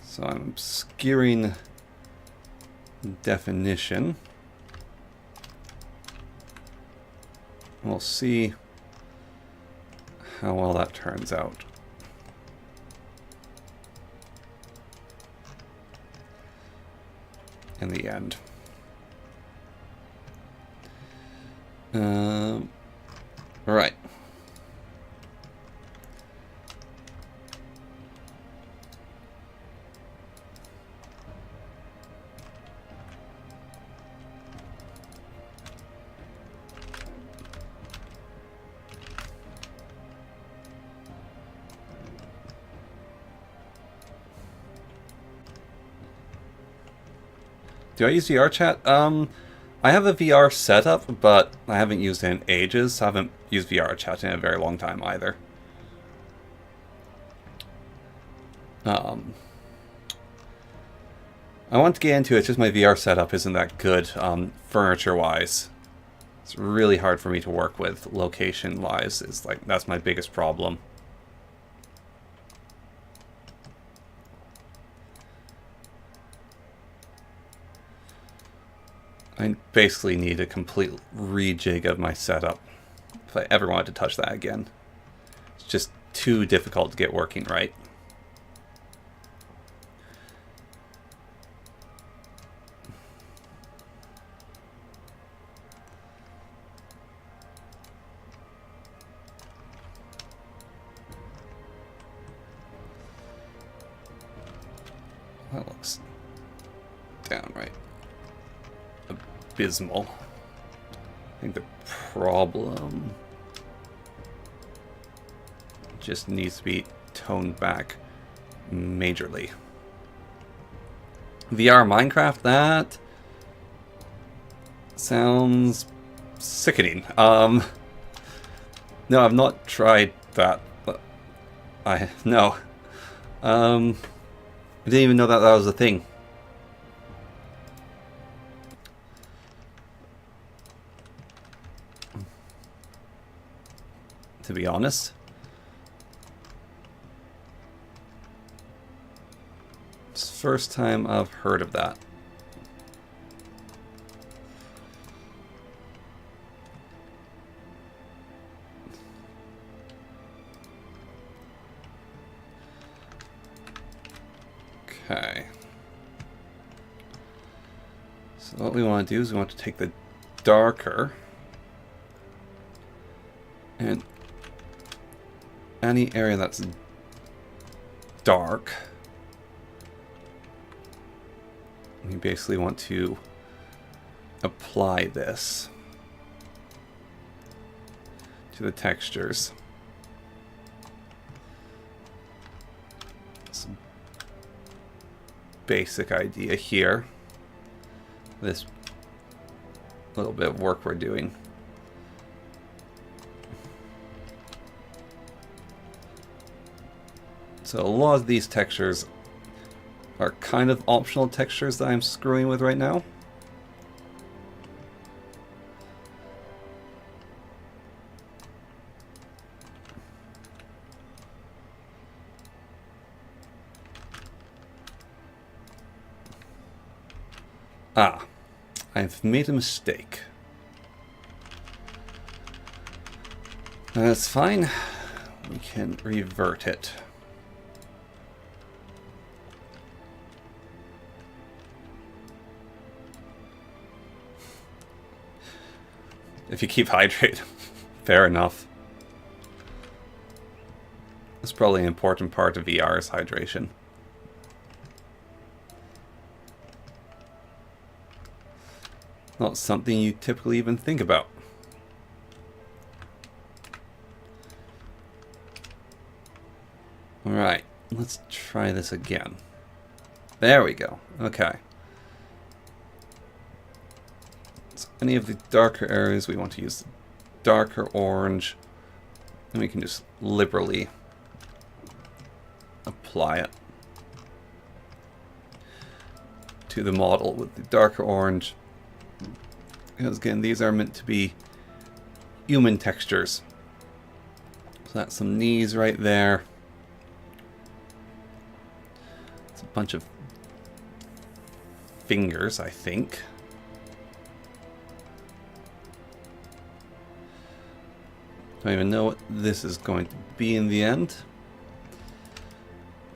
So I'm skewering definition. We'll see how well that turns out. In the end. Right. Do I use VR chat? I have a VR setup, but I haven't used it in ages. I haven't used VR chat in a very long time either. I want to get into it, it's just my VR setup isn't that good furniture-wise. It's really hard for me to work with location-wise. It's like, that's my biggest problem. I basically need a complete rejig of my setup if I ever wanted to touch that again. It's just too difficult to get working right. That looks downright abysmal. I think the problem just needs to be toned back majorly. VR Minecraft, that sounds sickening. No, I've not tried that, but I didn't even know that that was a thing. To be honest. It's the first time I've heard of that. Okay. So what we want to do is we want to take the darker and any area that's dark, we basically want to apply this to the textures. Some basic idea here. This little bit of work we're doing. So a lot of these textures are kind of optional textures that I'm screwing with right now. Ah, I've made a mistake. That's fine. We can revert it. If you keep hydrated, fair enough. That's probably an important part of VR is hydration. Not something you typically even think about. Alright, let's try this again. There we go. Okay. So any of the darker areas we want to use darker orange, and we can just liberally apply it to the model with the darker orange. Because again, these are meant to be human textures. So that's some knees right there. It's a bunch of fingers, I think. Don't even know what this is going to be in the end.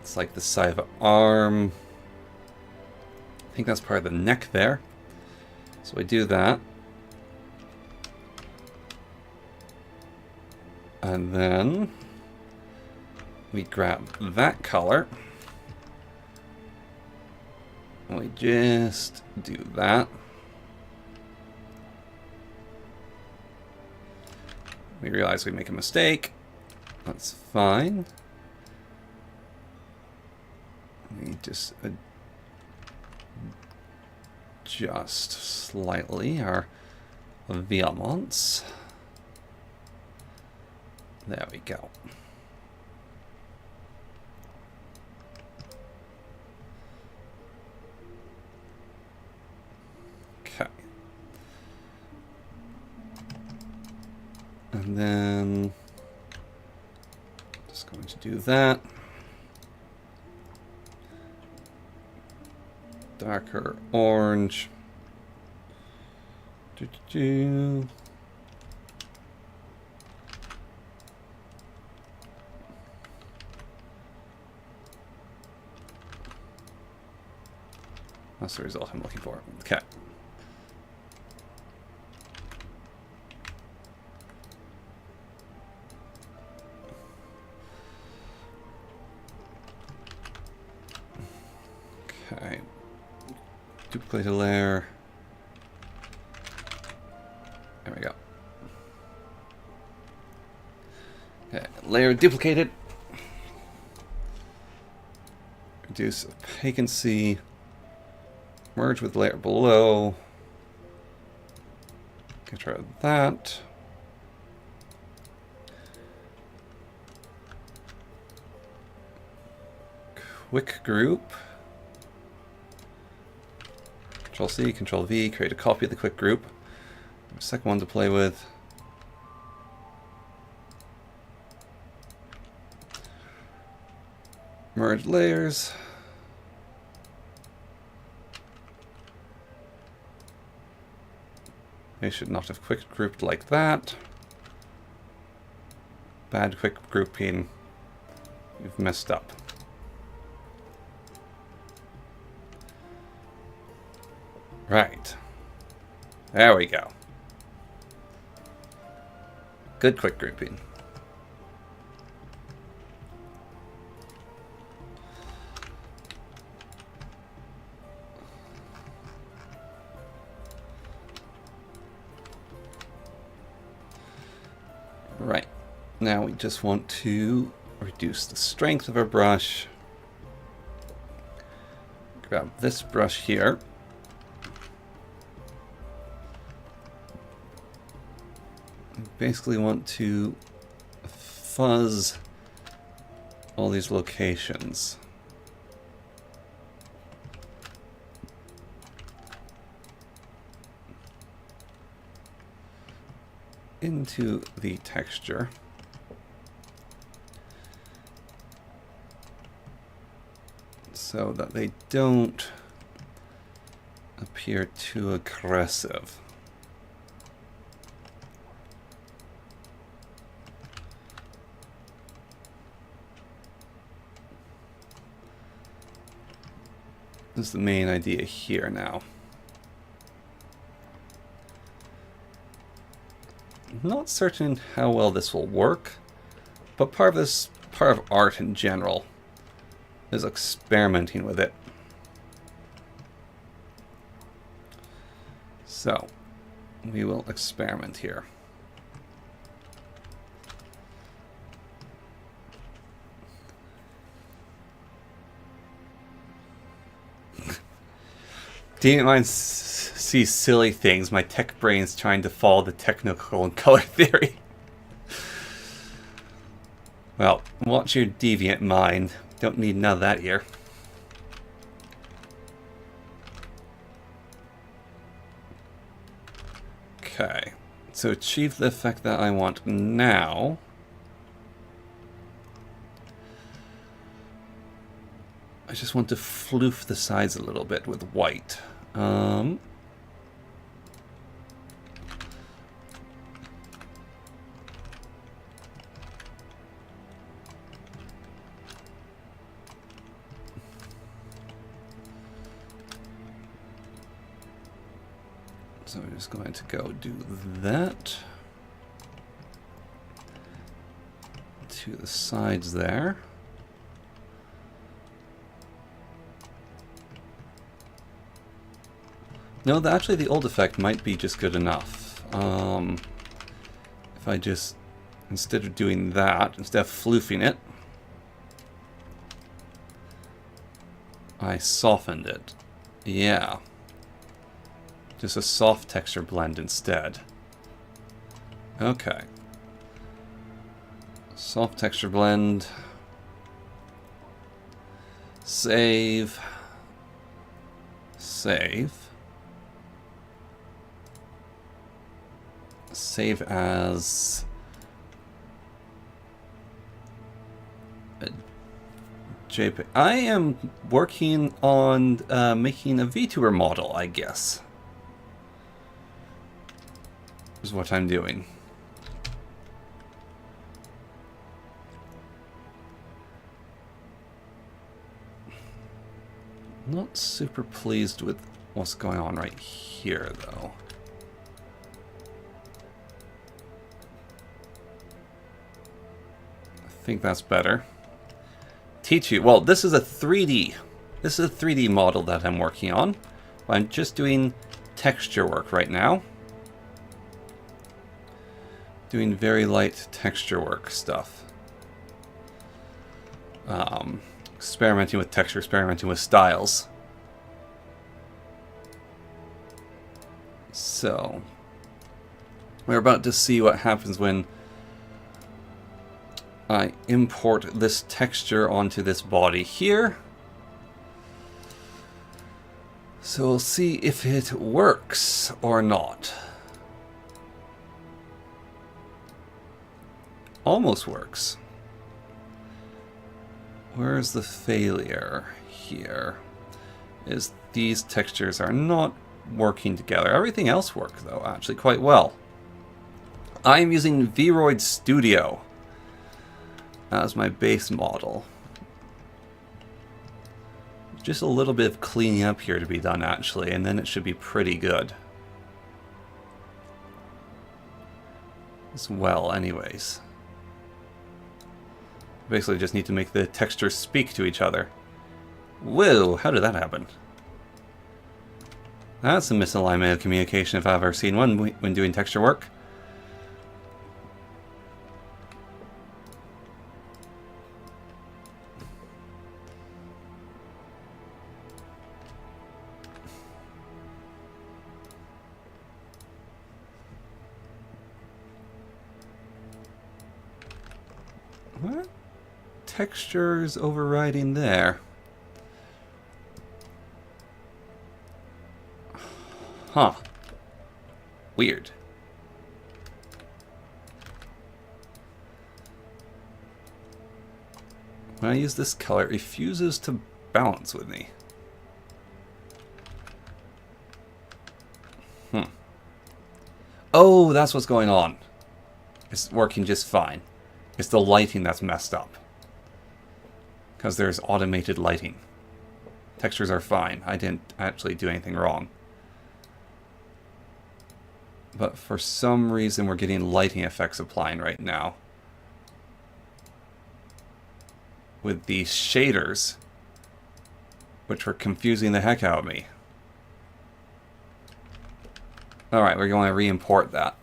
It's like the side of an arm. I think that's part of the neck there. So we do that. And then we grab that color. And we just do that. We realize we make a mistake. That's fine. We just adjust slightly our vehements. There we go. And then just going to do that. Darker orange. That's the result I'm looking for. Okay. Okay. Duplicate a layer. There we go. Okay, layer duplicated. Reduce opacancy. Merge with layer below. Get rid of that. Quick group. Control C, Control V, create a copy of the quick group. Second one to play with. Merge layers. They should not have quick grouped like that. Bad quick grouping. You've messed up. Right. There we go. Good quick grouping. Right. Now we just want to reduce the strength of our brush. Grab this brush here. Basically want to fuzz all these locations. Into the texture. So that they don't appear too aggressive. This is the main idea here now. Not certain how well this will work, but part of art in general is experimenting with it. So, we will experiment here. Didn't mind see silly things. My tech brain's trying to follow the technical and color theory. Well, watch your deviant mind. Don't need none of that here. Okay. So achieve the effect that I want now. I just want to floof the sides a little bit with white. So we're just going to go do that to the sides there. No, actually the old effect might be just good enough. If I just, instead of doing that, instead of floofing it, I softened it. Yeah. Just a soft texture blend instead. Okay. Soft texture blend. Save. Save. Save as JPEG. I am working on making a VTuber model, I guess. Is what I'm doing. Not super pleased with what's going on right here, though. I think that's better. Teach you. Well, this is a 3D. This is a 3D model that I'm working on. I'm just doing texture work right now. Doing very light texture work stuff. Experimenting with texture, experimenting with styles. So, we're about to see what happens when I import this texture onto this body here. So we'll see if it works or not. Almost works. Where's the failure here? Is these textures are not working together. Everything else works, though, actually quite well. I'm using Vroid Studio as my base model. Just a little bit of cleaning up here to be done, actually, and then it should be pretty good. As well, anyways. Basically just need to make the textures speak to each other. Whoa, how did that happen? That's a misalignment of communication if I've ever seen one when doing texture work. What? Textures overriding there. Huh. Weird. When I use this color, it refuses to balance with me. Oh, that's what's going on. It's working just fine. It's the lighting that's messed up. Because there's automated lighting. Textures are fine. I didn't actually do anything wrong. But for some reason we're getting lighting effects applying right now. With these shaders, which were confusing the heck out of me. Alright, we're going to re-import that.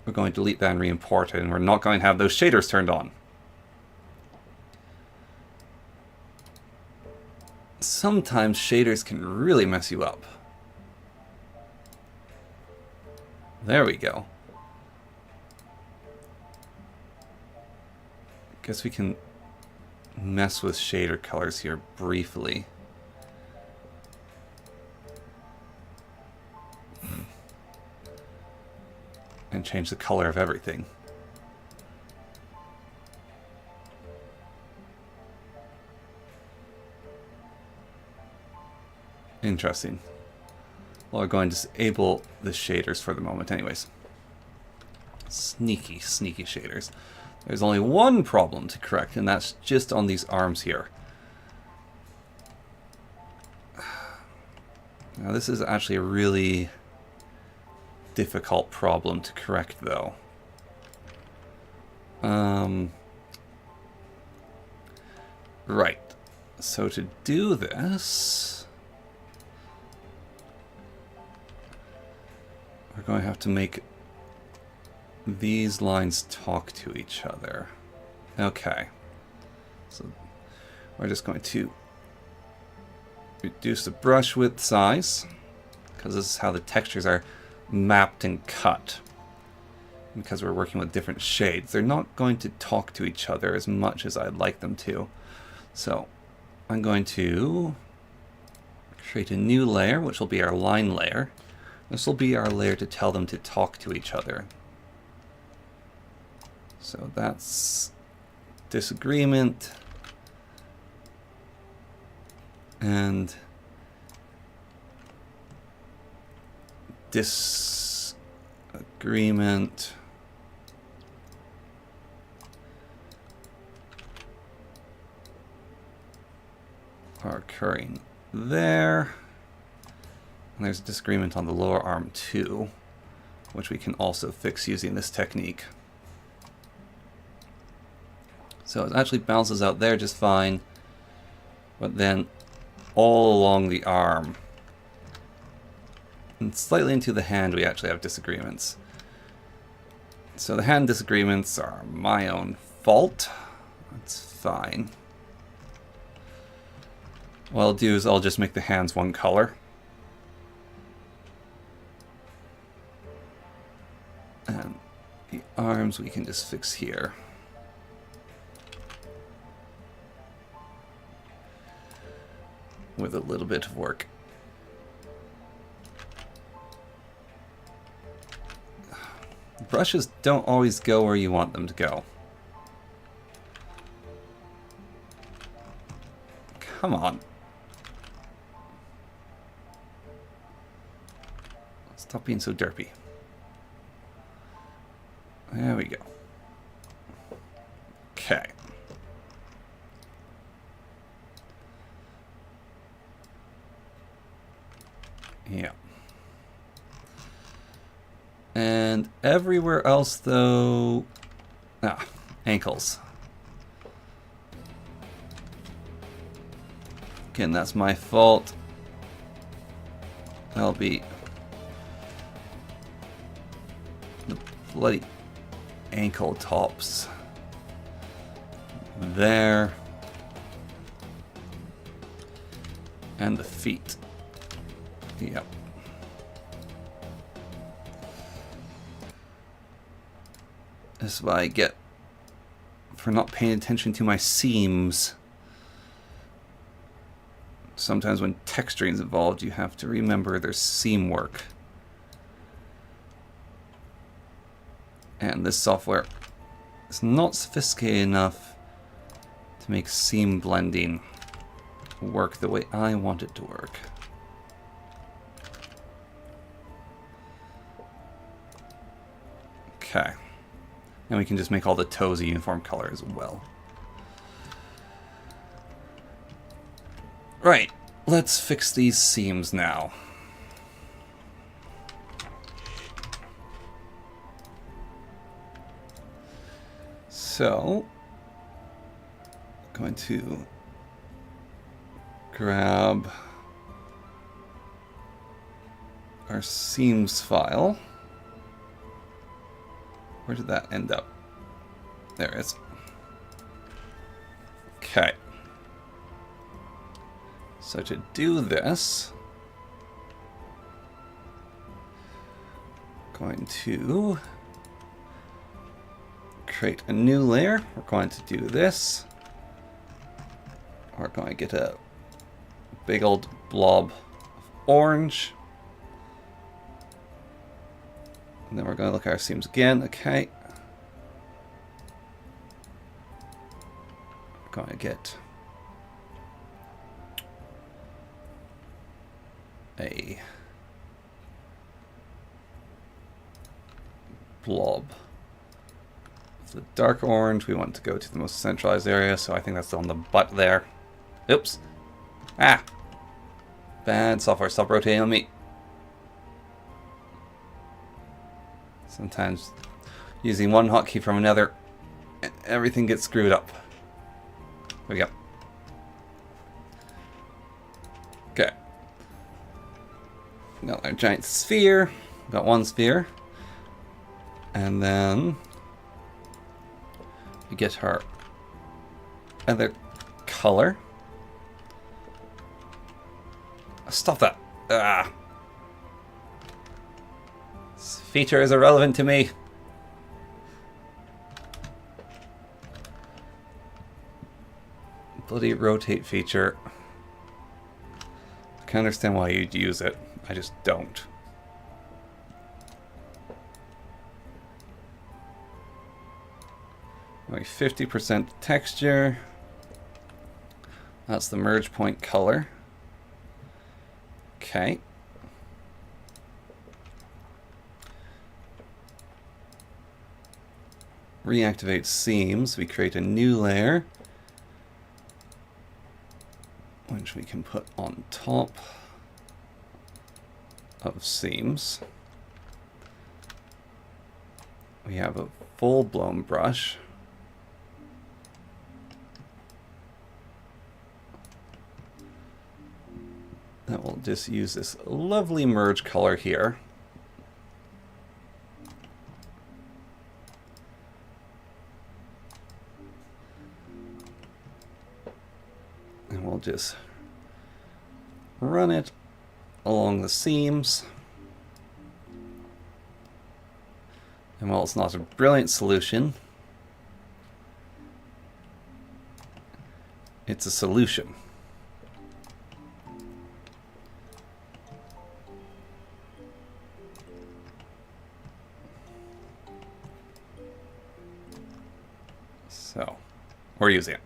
We're going to delete that and re-import it, and we're not going to have those shaders turned on. Sometimes shaders can really mess you up. There we go. Guess we can mess with shader colors here briefly. And change the color of everything. Interesting. Well, we're going to disable the shaders for the moment anyways. Sneaky, sneaky shaders. There's only one problem to correct, and that's just on these arms here. Now this is actually a really difficult problem to correct, though. Right. So to do this, we're going to have to make these lines talk to each other. Okay. So we're just going to reduce the brush width size, because this is how the textures are mapped and cut. Because we're working with different shades, they're not going to talk to each other as much as I'd like them to. So I'm going to create a new layer, which will be our line layer. This will be our layer to tell them to talk to each other. So that's disagreement, And disagreement are occurring there. And there's a disagreement on the lower arm too, which we can also fix using this technique. So it actually bounces out there just fine, but then all along the arm and slightly into the hand we actually have disagreements. So the hand disagreements are my own fault. That's fine. What I'll do is I'll just make the hands one color. And the arms we can just fix here. With a little bit of work. Brushes don't always go where you want them to go. Come on. Stop being so derpy. There we go. Okay. Yeah. And everywhere else, though... ankles. Again, that's my fault. That'll be... the bloody ankle tops. There. And the feet. Yep. This is what I get for not paying attention to my seams. Sometimes when texturing is involved, you have to remember there's seam work. And this software is not sophisticated enough to make seam blending work the way I want it to work. Okay. And we can just make all the toes a uniform color as well. Right, let's fix these seams now. So, I'm going to grab our seams file. Where did that end up? There it is. Okay. So to do this, I'm going to create a new layer. We're going to do this. We're going to get a big old blob of orange. And then we're going to look at our seams again. Okay. We're going to get a blob. With the dark orange, we want to go to the most centralized area, so I think that's on the butt there. Oops. Ah! Bad software, stop rotating on me. Sometimes using one hotkey from another, everything gets screwed up. There we go. Okay. Got our giant sphere. Got one sphere. And then we get our other color. Stop that. Ah. This feature is irrelevant to me. Bloody rotate feature. I can understand why you'd use it. I just don't. Like 50% texture. That's the merge point color. Okay. Reactivate seams. We create a new layer, which we can put on top of seams. We have a full-blown brush. That will just use this lovely merge color here. And we'll just run it along the seams. And while it's not a brilliant solution, it's a solution. So, we're using it.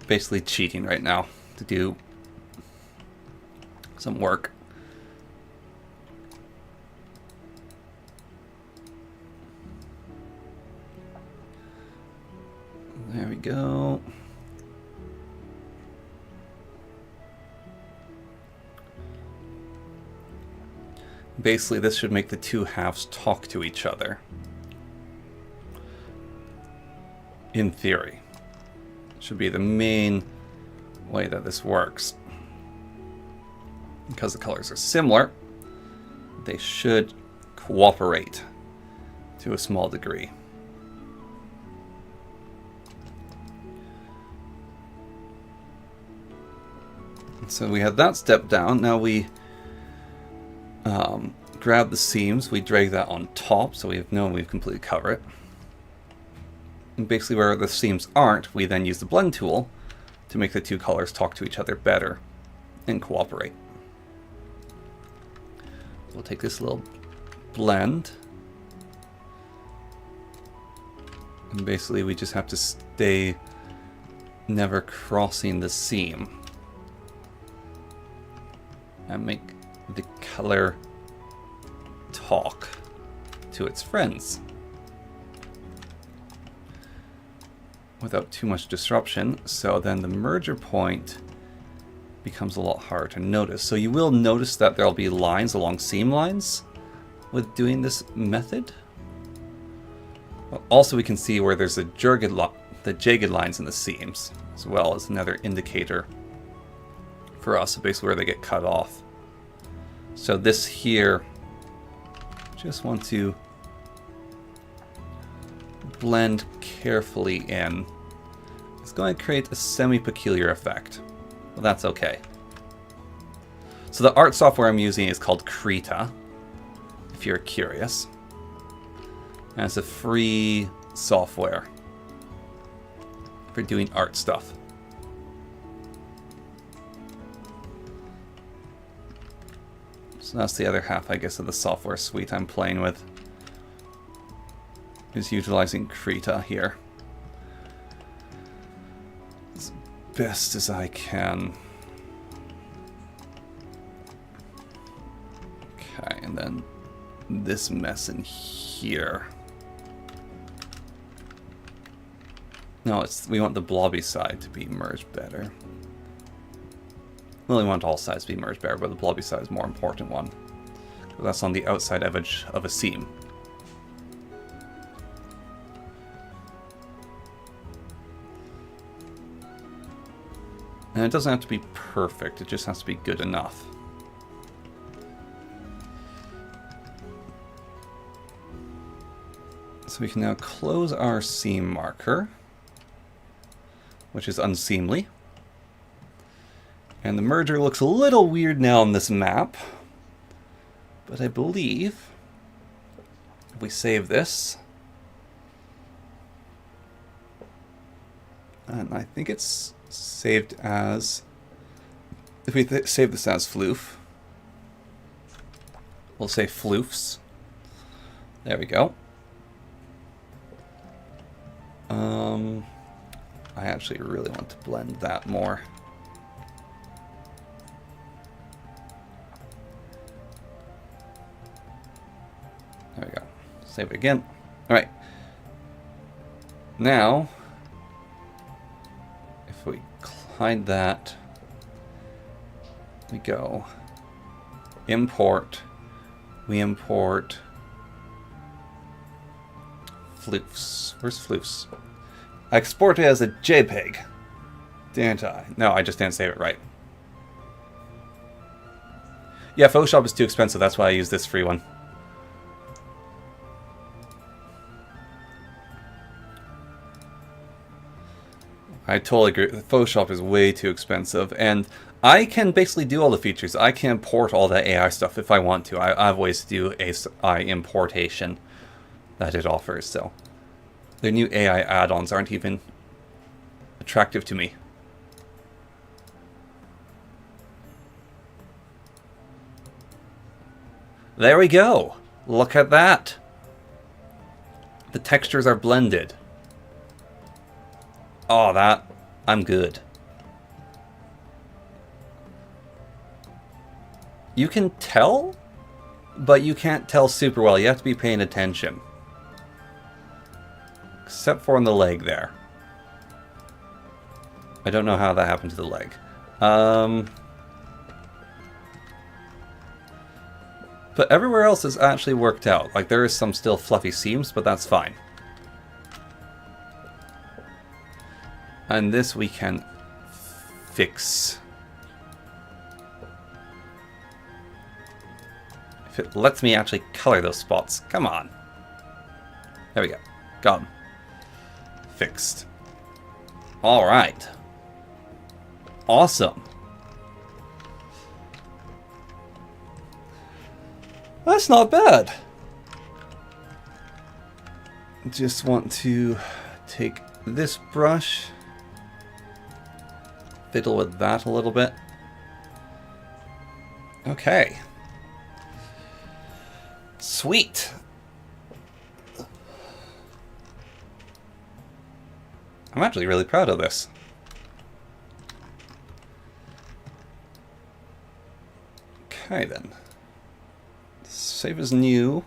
Basically cheating right now to do some work. There we go. Basically, this should make the two halves talk to each other. In theory. Should be the main way that this works. Because the colors are similar, they should cooperate to a small degree. So we had that step down. Now we grab the seams, we drag that on top, so we have known we've completely covered it. And basically where the seams aren't, we then use the blend tool to make the two colors talk to each other better and cooperate. We'll take this little blend, and basically we just have to stay never crossing the seam and make the color talk to its friends without too much disruption. So then the merger point becomes a lot harder to notice. So you will notice that there'll be lines along seam lines with doing this method. But also we can see where there's the jagged lines in the seams, as well as another indicator for us, so basically where they get cut off. So this here, just want to blend carefully in. It's going to create a semi-peculiar effect. Well, that's okay. So the art software I'm using is called Krita, if you're curious. And it's a free software for doing art stuff. So that's the other half, I guess, of the software suite I'm playing with, is utilizing Krita here as best as I can. Okay, and then this mess in here. No, we want the blobby side to be merged better. Well, we want all sides to be merged better, but the blobby side is a more important one. That's on the outside edge of a seam. And it doesn't have to be perfect, it just has to be good enough. So we can now close our seam marker, which is unseamly. And the merger looks a little weird now on this map, but I believe if we save this, and I think it's saved as, if we save this as floof, we'll say floofs. There we go. I actually really want to blend that more. There we go. Save it again. Alright. Now, if we hide that, we go import. We import floofs. Where's floofs? I export it as a JPEG. Didn't I? No, I just didn't save it right. Yeah, Photoshop is too expensive. That's why I use this free one. I totally agree. Photoshop is way too expensive, and I can basically do all the features. I can import all that AI stuff if I want to. I have ways to do AI importation that it offers, so their new AI add-ons aren't even attractive to me. There we go. Look at that. The textures are blended. Oh, that... I'm good. You can tell, but you can't tell super well. You have to be paying attention. Except for on the leg there. I don't know how that happened to the leg. But everywhere else is actually worked out. Like, there is some still fluffy seams, but that's fine. And this we can fix. If it lets me actually color those spots. Come on. There we go. Got them. Fixed. Alright. Awesome. That's not bad. Just want to take this brush, fiddle with that a little bit. Okay. Sweet. I'm actually really proud of this. Okay then. Save as new.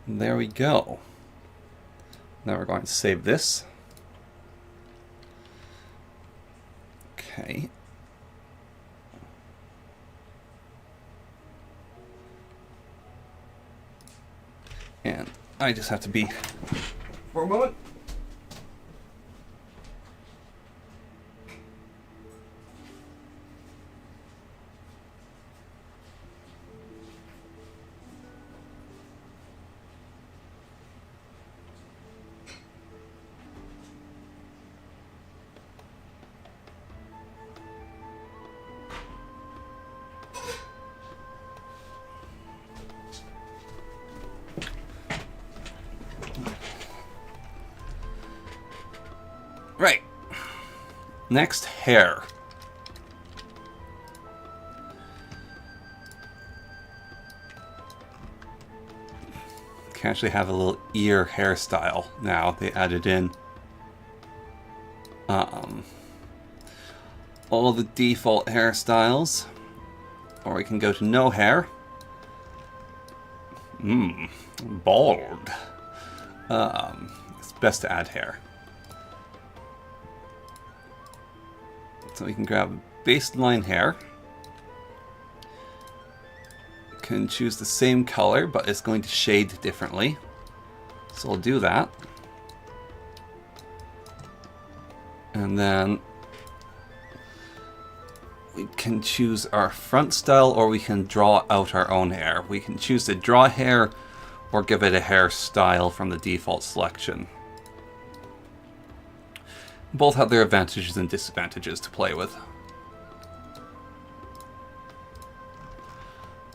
There we go. Now we're going to save this. Okay. And I just have to be for a moment. Right. Next, hair. Can actually have a little ear hairstyle now. They added in all the default hairstyles. Or we can go to no hair. Bald. It's best to add hair. So we can grab baseline hair. Can choose the same color, but it's going to shade differently. So we'll do that. And then we can choose our front style, or we can draw out our own hair. We can choose to draw hair or give it a hairstyle from the default selection. Both have their advantages and disadvantages to play with.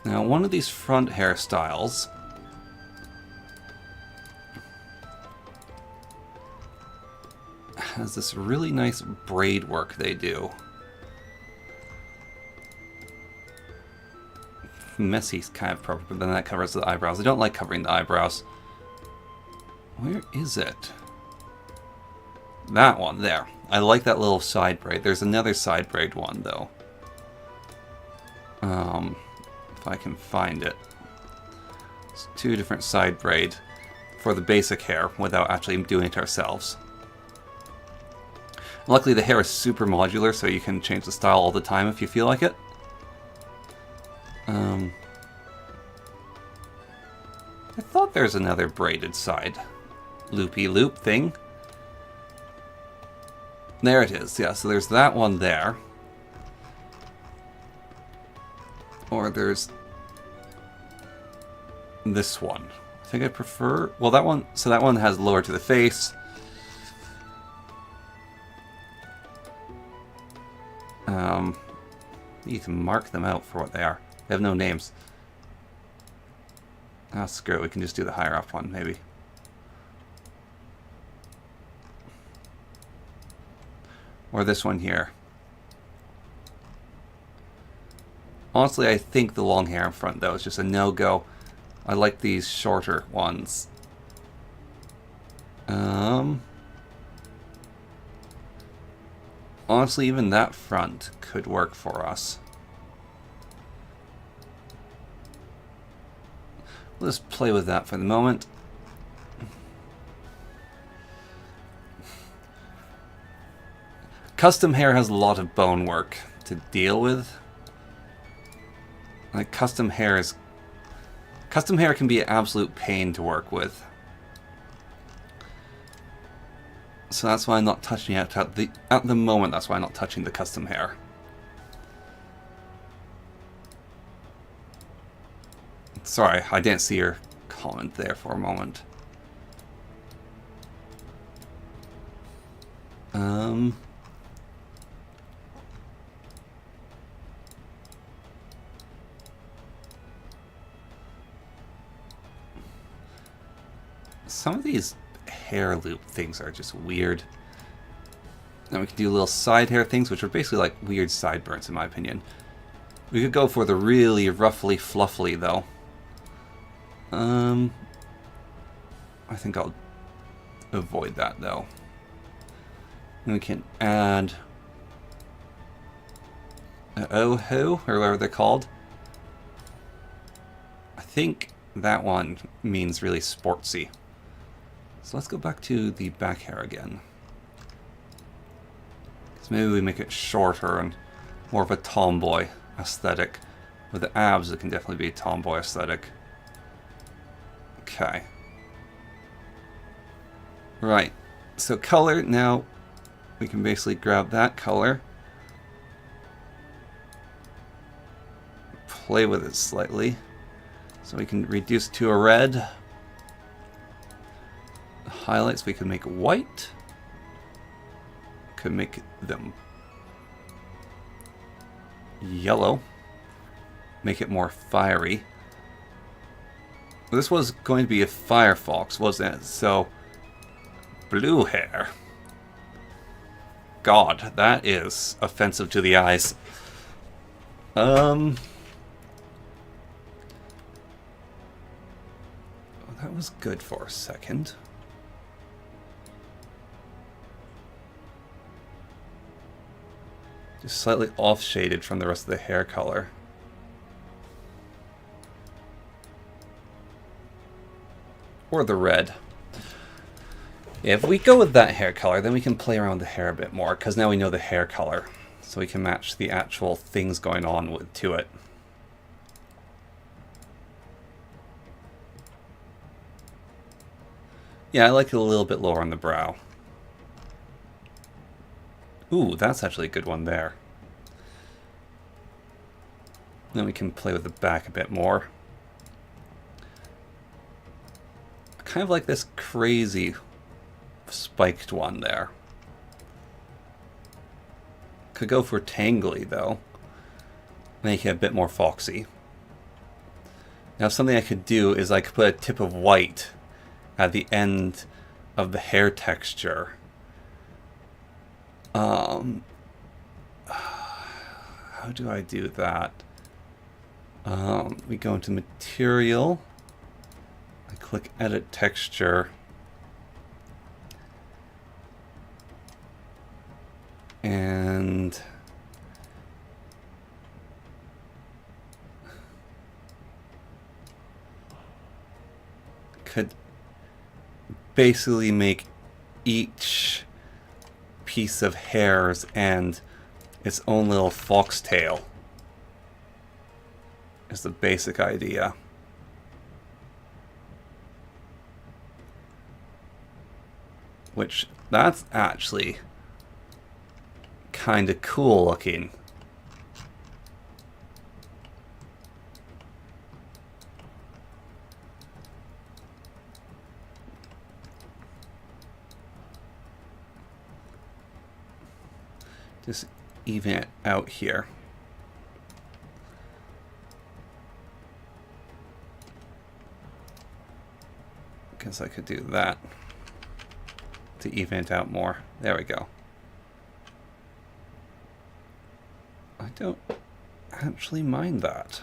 Now, one of these front hairstyles has this really nice braid work they do. Messy kind of appropriate, but then that covers the eyebrows. I don't like covering the eyebrows. Where is it? That one, there. I like that little side braid. There's another side braid one, though. If I can find it. It's 2 different side braid for the basic hair without actually doing it ourselves. Luckily, the hair is super modular, so you can change the style all the time if you feel like it. I thought there's another braided side loopy loop thing. There it is, yeah, so there's that one there. Or there's this one. I think I prefer... Well, that one... So that one has lower to the face. You can mark them out for what they are. They have no names. Ah, screw it. We can just do the higher up one, maybe. Or this one here. Honestly, I think the long hair in front, though, is just a no-go. I like these shorter ones. Honestly, even that front could work for us. We'll just play with that for the moment. Custom hair has a lot of bone work to deal with. Like, custom hair can be an absolute pain to work with. So that's why I'm not touching it at the moment. That's why I'm not touching the custom hair. Sorry, I didn't see your comment there for a moment. Some of these hair loop things are just weird. Now we can do little side hair things, which are basically like weird sideburns in my opinion. We could go for the really roughly fluffy though. I think I'll avoid that though. And we can add Oho, or whatever they're called. I think that one means really sportsy. So let's go back to the back hair again. So maybe we make it shorter and more of a tomboy aesthetic. With the abs, it can definitely be a tomboy aesthetic. Okay. Right. So color, now we can basically grab that color. Play with it slightly. So we can reduce to a red. Highlights we can make white. Could make them yellow. Make it more fiery. This was going to be a Firefox, wasn't it? So, blue hair. God, that is offensive to the eyes. Oh, that was good for a second. Just slightly off-shaded from the rest of the hair color. Or the red. If we go with that hair color, then we can play around with the hair a bit more, because now we know the hair color. So we can match the actual things going on to it. Yeah, I like it a little bit lower on the brow. Ooh, that's actually a good one there. Then we can play with the back a bit more. I kind of like this crazy spiked one there. Could go for tangly though. Make it a bit more foxy. Now something I could do is I could put a tip of white at the end of the hair texture. How do I do that? We go into material. I click edit texture. And could basically make each piece of hairs and its own little foxtail is the basic idea. Which, that's actually kind of cool looking. Just even it out here. Guess I could do that to even it out more. There we go. I don't actually mind that.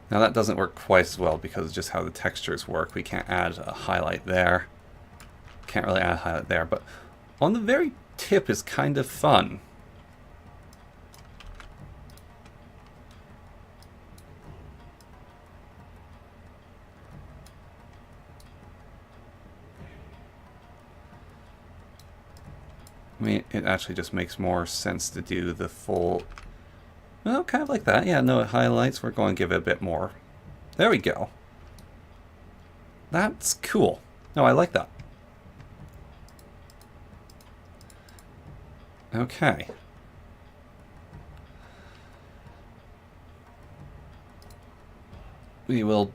Now that doesn't work quite as well because of just how the textures work. We can't add a highlight there. Can't really add a highlight there, but on the very tip is kind of fun. I mean, it actually just makes more sense to do the full... Well, kind of like that. Yeah, no highlights. We're going to give it a bit more. There we go. That's cool. No, I like that. Okay. We will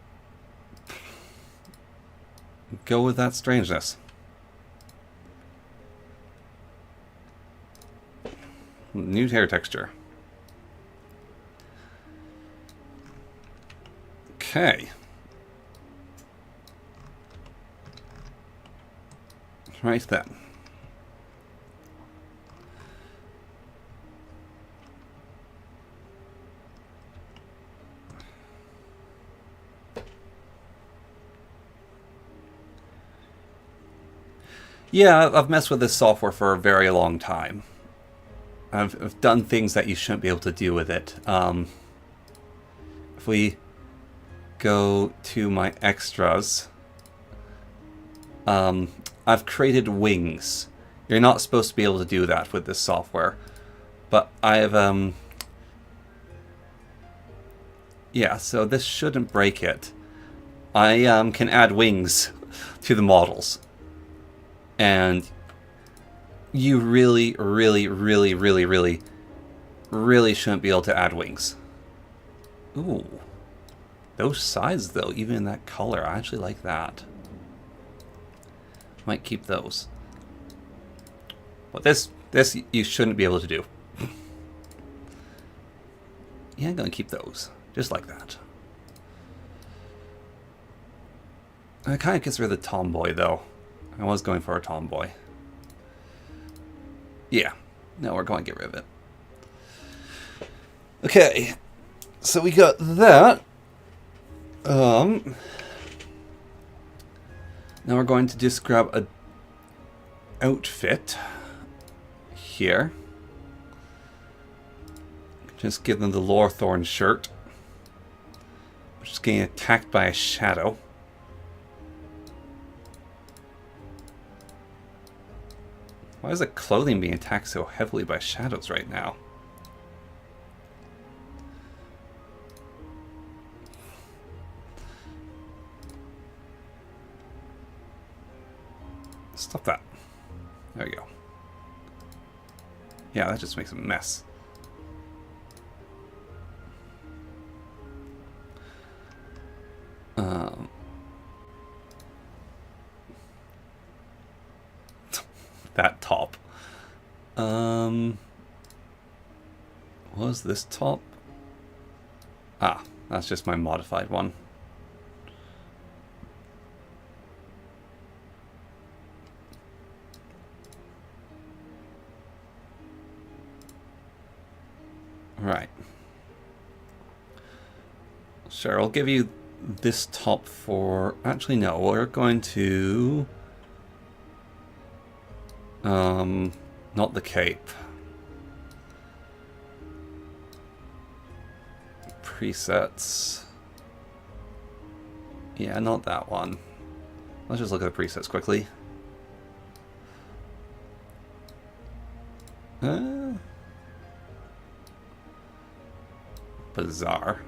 go with that strangeness. New hair texture. Okay. Right then. Yeah, I've messed with this software for a very long time. I've done things that you shouldn't be able to do with it. If we go to my extras, I've created wings. You're not supposed to be able to do that with this software, but I've yeah, so this shouldn't break it. I can add wings to the models, and you really shouldn't be able to add wings. Ooh. Those sides, though, even in that color, I actually like that. Might keep those. But this you shouldn't be able to do. Yeah, I'm going to keep those. Just like that. It kind of gets rid of the tomboy, though. I was going for a tomboy. Yeah. No, we're going to get rid of it. Okay. So we got that. Now we're going to just grab a outfit here. Just give them the Lorethorn shirt. We're just getting attacked by a shadow. Why is the clothing being attacked so heavily by shadows right now? Stop that. There we go. Yeah, that just makes a mess. That top. What was this top? Ah, that's just my modified one. Right. Sure, I'll give you this top for... Actually, no, we're going to... not the cape. Presets. Yeah, not that one. Let's just look at the presets quickly. Bizarre.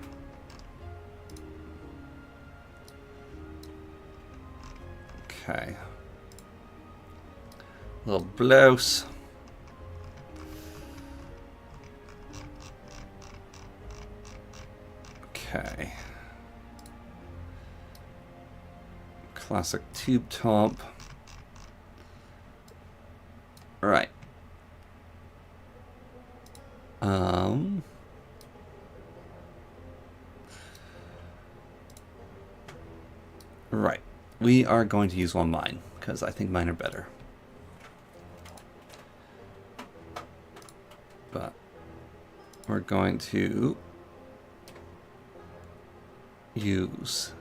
Okay. Little blouse. Okay. Classic tube top. Right. Right. We are going to use one mine, because I think mine are better. But we're going to use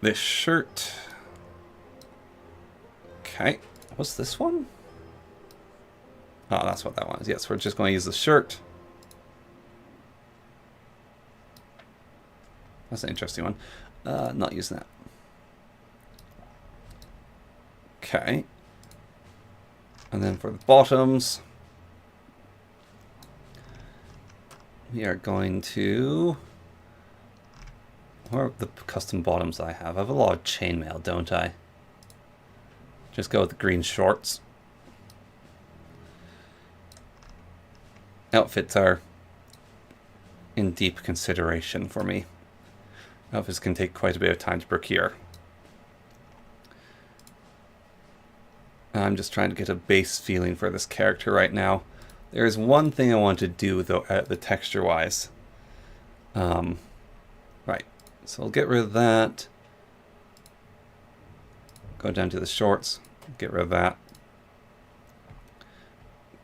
this shirt. Okay. What's this one? Oh, that's what that one is. Yes, we're just going to use the shirt. That's an interesting one. Not using that. Okay. And then for the bottoms, we are going to... Where are the custom bottoms I have? I have a lot of chainmail, don't I? Just go with the green shorts. Outfits are in deep consideration for me. Outfits can take quite a bit of time to procure. I'm just trying to get a base feeling for this character right now. There's one thing I want to do, though, the texture-wise. Right. So I'll get rid of that. Go down to the shorts. Get rid of that.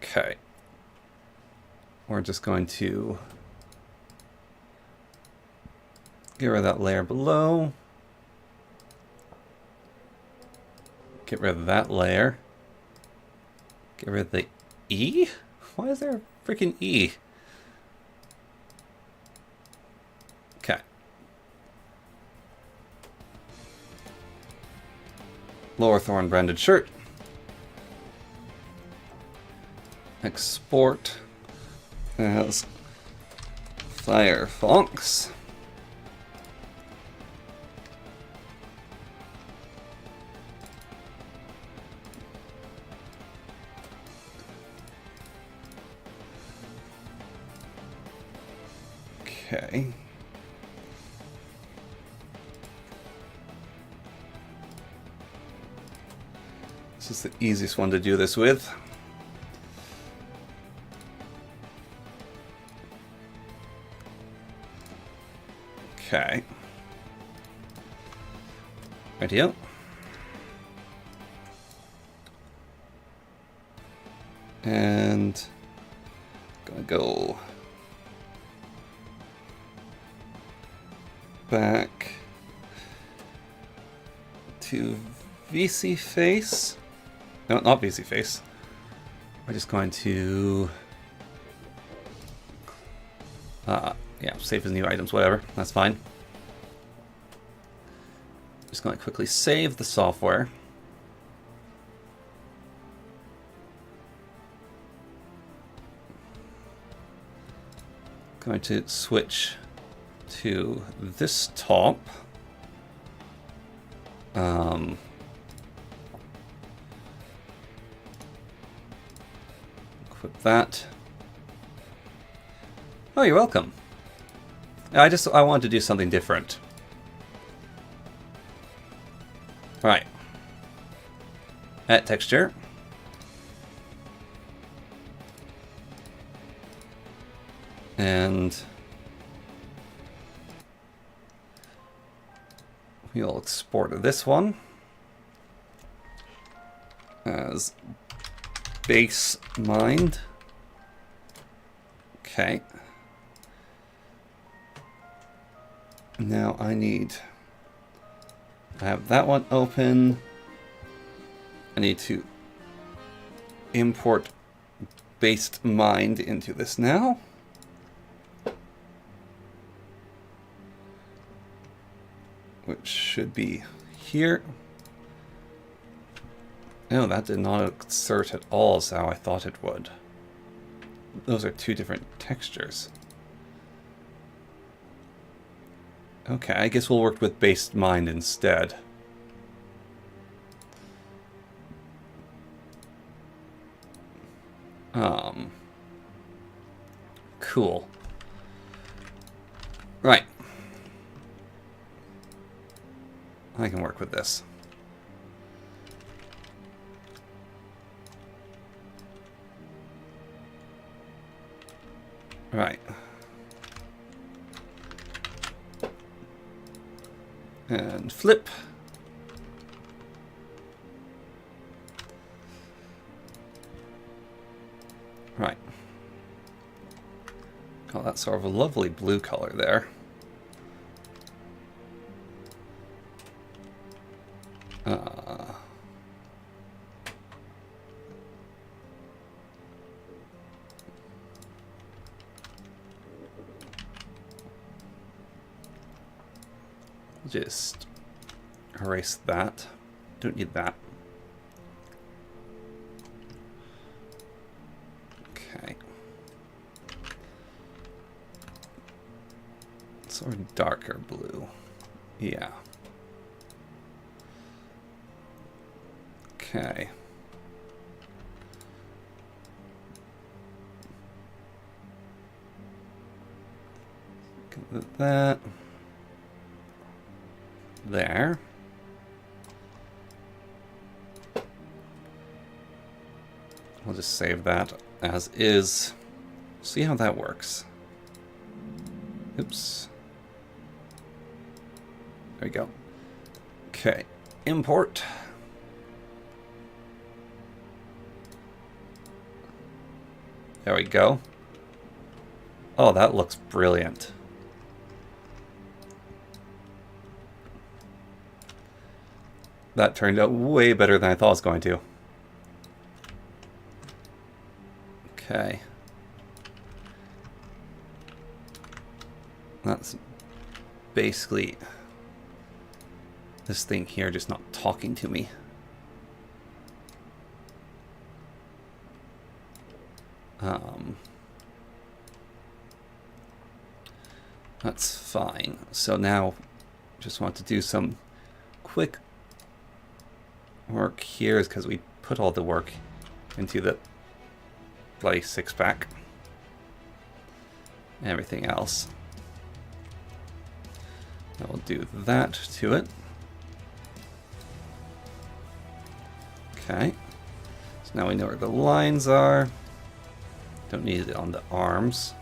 Okay. We're just going to get rid of that layer below. Get rid of that layer. Get rid of the E? Why is there a freaking E? Okay. Lower Thorn branded shirt. Export as Firefox. Okay. This is the easiest one to do this with. Okay. Rightio. And gonna go back to VC face. No, not VC face. We're just going to yeah, save as new items, whatever. That's fine. Just going to quickly save the software. Going to switch to this top. Equip that. Oh, you're welcome. I wanted to do something different. Right. Add texture. And we'll export this one as base mind. Okay. Now I have that one open. I need to import based mind into this now. Which should be here. No, that did not exert at all as how I thought it would. Those are two different textures. Okay, I guess we'll work with based mind instead. Cool. Right. I can work with this. Right. And flip. Right. Oh, that's sort of a lovely blue color there. Just erase that. Don't need that. Okay. Sort of darker blue. Yeah. Okay. Get that. There. We'll just save that as is. See how that works. Oops. There we go. Okay. Import. There we go. Oh, that looks brilliant. That turned out way better than I thought it was going to. Okay. That's basically this thing here just not talking to me. That's fine. So now just want to do some quick work here, is because we put all the work into the bloody six-pack. Everything else. I will do that to it. Okay. So now we know where the lines are. Don't need it on the arms.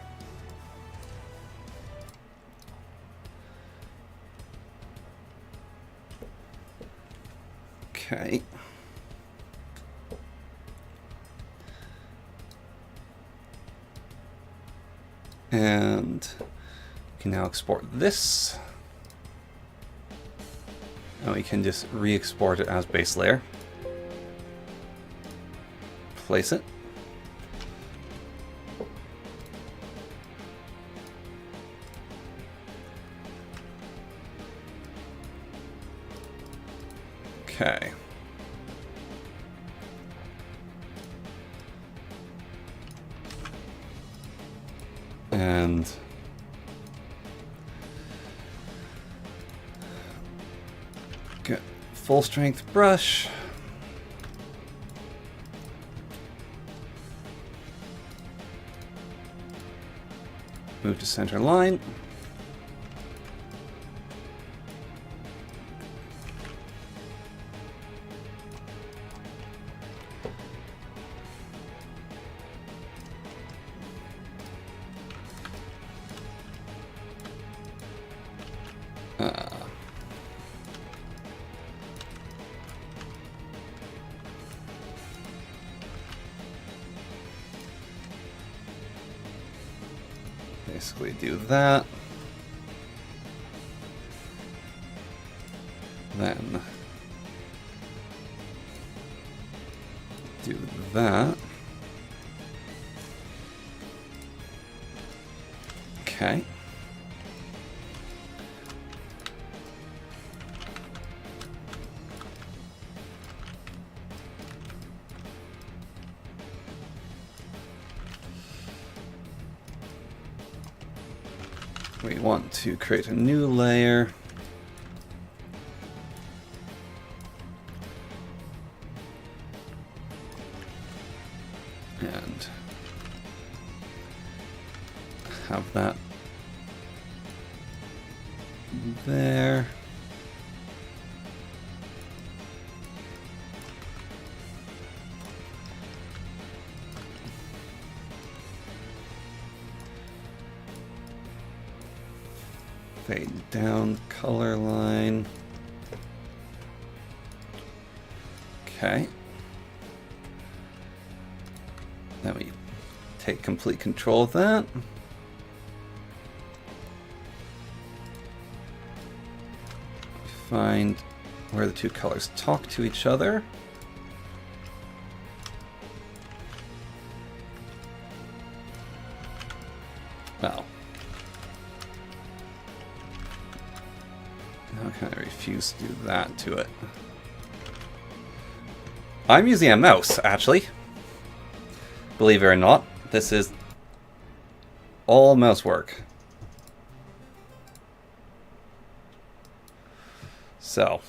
Okay. And we can now export this. And we can just re-export it as base layer. Place it. Okay. And get full strength brush. Move to center line. Basically do that. that. Okay. We want to create a new layer. And have that there. Fade down color line. Okay. Then we take complete control of that. Find where the two colors talk to each other. Well. How can I refuse to do that to it? I'm using a mouse, actually. Believe it or not, this is all mouse work. So,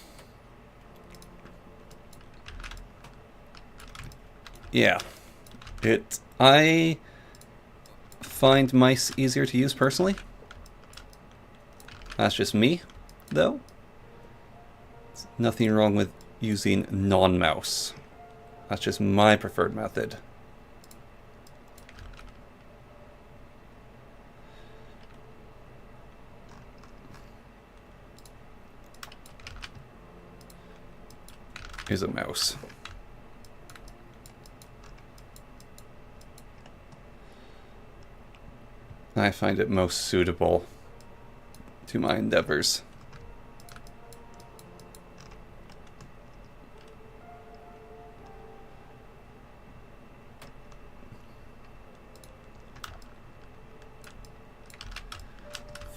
yeah, I find mice easier to use personally. That's just me, though. There's nothing wrong with using non-mouse. That's just my preferred method. Here's a mouse. I find it most suitable to my endeavors.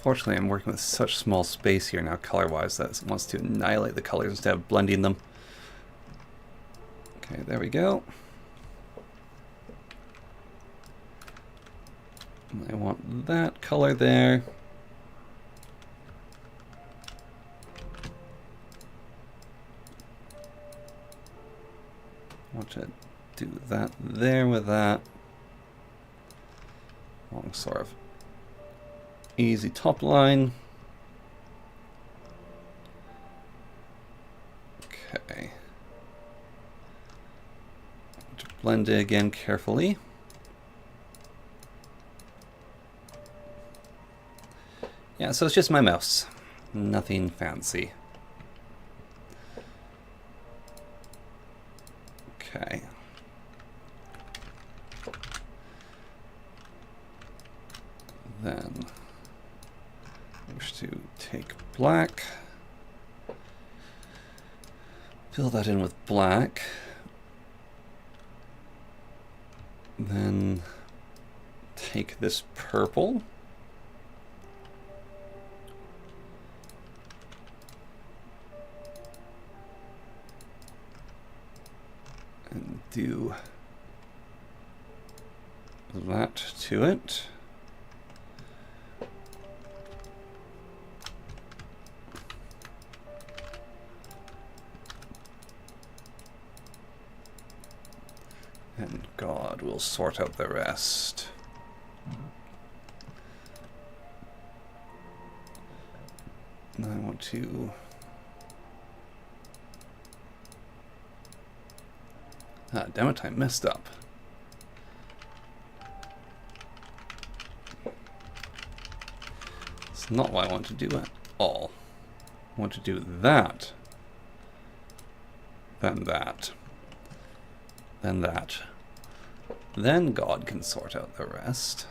Fortunately, I'm working with such small space here now color-wise that it wants to annihilate the colors instead of blending them. Okay, there we go. I want that color there. I want to do that there with that. Long sort of easy top line. Okay. To blend it again carefully. Yeah, so it's just my mouse. Nothing fancy. Okay. Then I wish to take black, fill that in with black, then take this purple, and do that to it. And God will sort out the rest. And I want to... Ah, damn it, I messed up. It's not what I want to do at all. I want to do that. Then that. Then that. Then God can sort out the rest.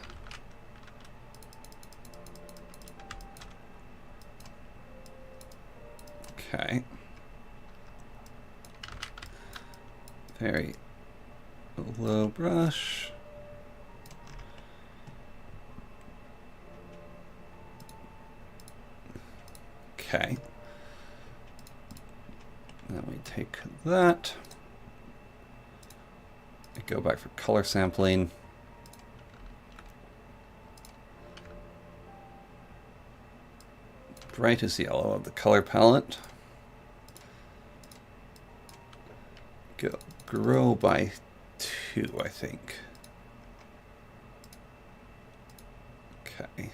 Okay. Very A low brush. Okay. Then we take that. We go back for color sampling. Brightest yellow of the color palette. Grow by 2, I think. Okay.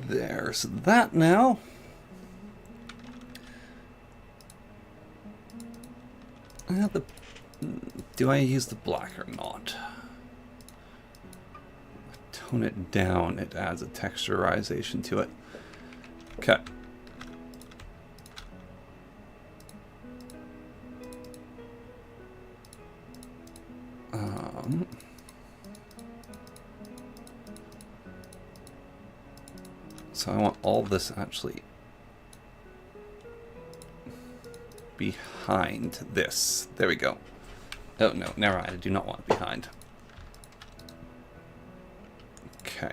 There's that now. Do I use the black or not? Tone it down, it adds a texturization to it. Okay. So I want all this actually behind this. There we go. Oh no, never mind. I do not want it behind. Okay.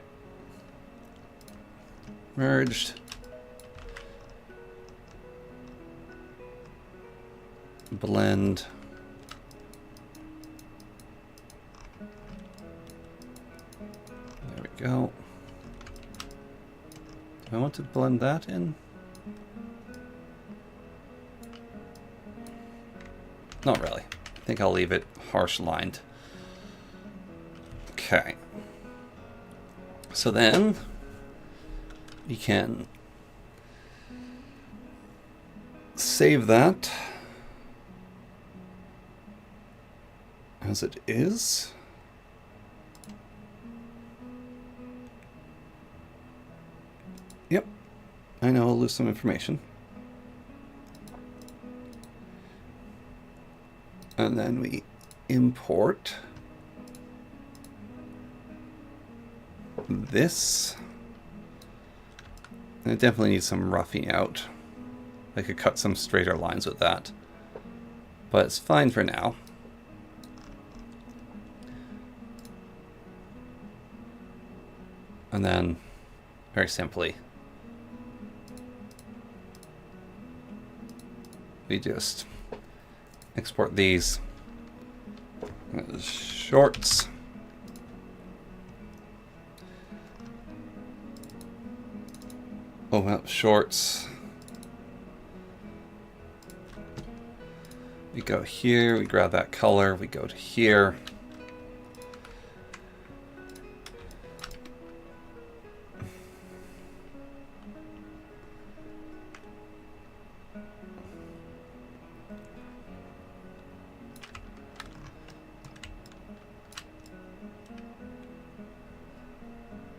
Merged. Blend. There we go. Do I want to blend that in? Not really. I think I'll leave it harsh lined. Okay. So then we can save that as it is. Yep. I know I'll lose some information. And then we import this. And it definitely needs some roughing out. I could cut some straighter lines with that. But it's fine for now. And then, very simply, we just export these as shorts. Open up shorts. We go here, we grab that color, we go to here.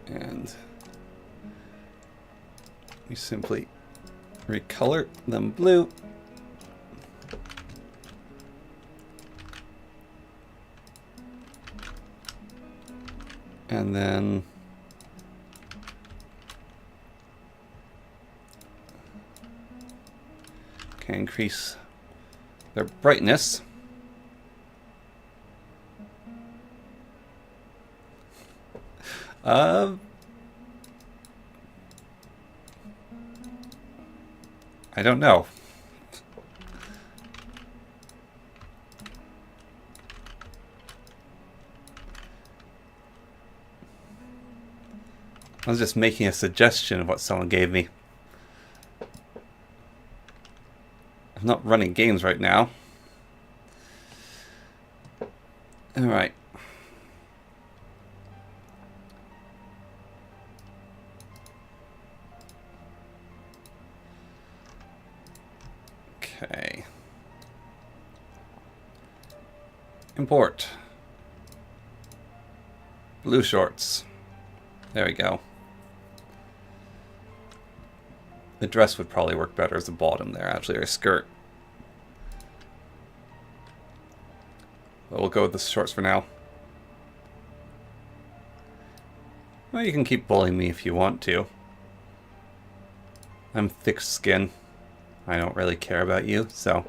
And we simply recolor them blue. And then can increase their brightness. I don't know. I was just making a suggestion of what someone gave me. I'm not running games right now. All right. Okay. Import. Blue shorts. There we go. The dress would probably work better as the bottom there, actually, or a skirt. But we'll go with the shorts for now. Well, you can keep bullying me if you want to. I'm thick skin. I don't really care about you, so...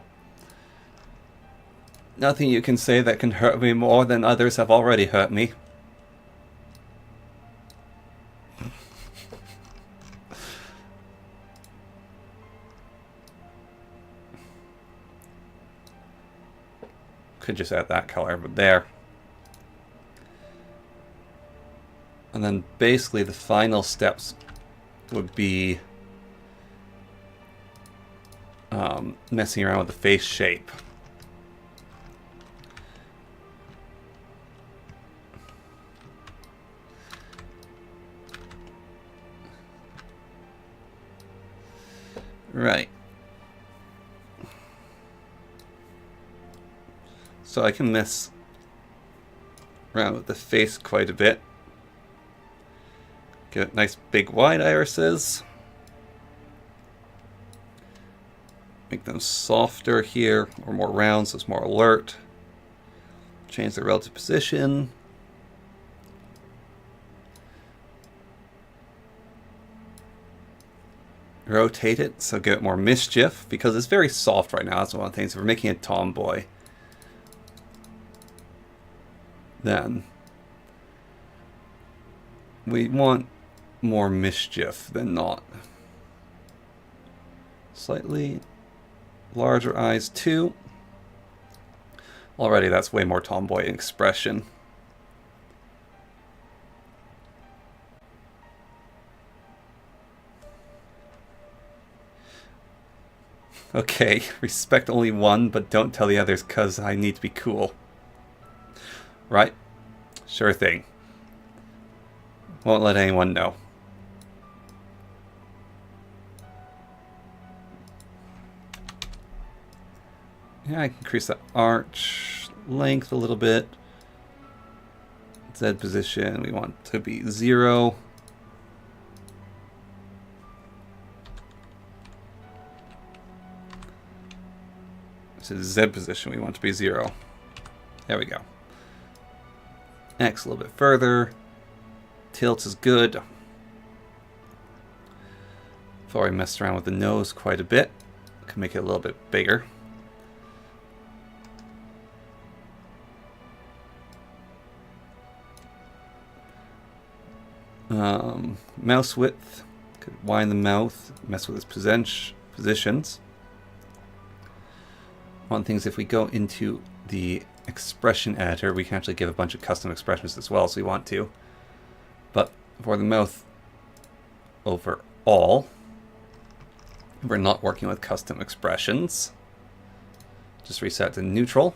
Nothing you can say that can hurt me more than others have already hurt me. Could just add that color, but there. And then basically the final steps would be messing around with the face shape. Right. So I can mess around with the face quite a bit. Get nice big wide irises. Make them softer here, or more round so it's more alert. Change the relative position. Rotate it so get more mischief, because it's very soft right now. That's one of the things. If we're making a tomboy, then we want more mischief than not. Slightly larger eyes too. Already that's way more tomboy expression. Okay, respect only one, but don't tell the others because I need to be cool. Right? Sure thing. Won't let anyone know. Yeah, I can increase the arch length a little bit. Z position, we want to be 0. So Z position, we want to be 0. There we go. X a little bit further. Tilt is good. I've already messed around with the nose quite a bit. Can make it a little bit bigger. Mouse width. Could wind the mouth, mess with its positions. One of the things, if we go into the expression editor, we can actually give a bunch of custom expressions as well, so we want to. But for the mouth overall, we're not working with custom expressions. Just reset to neutral.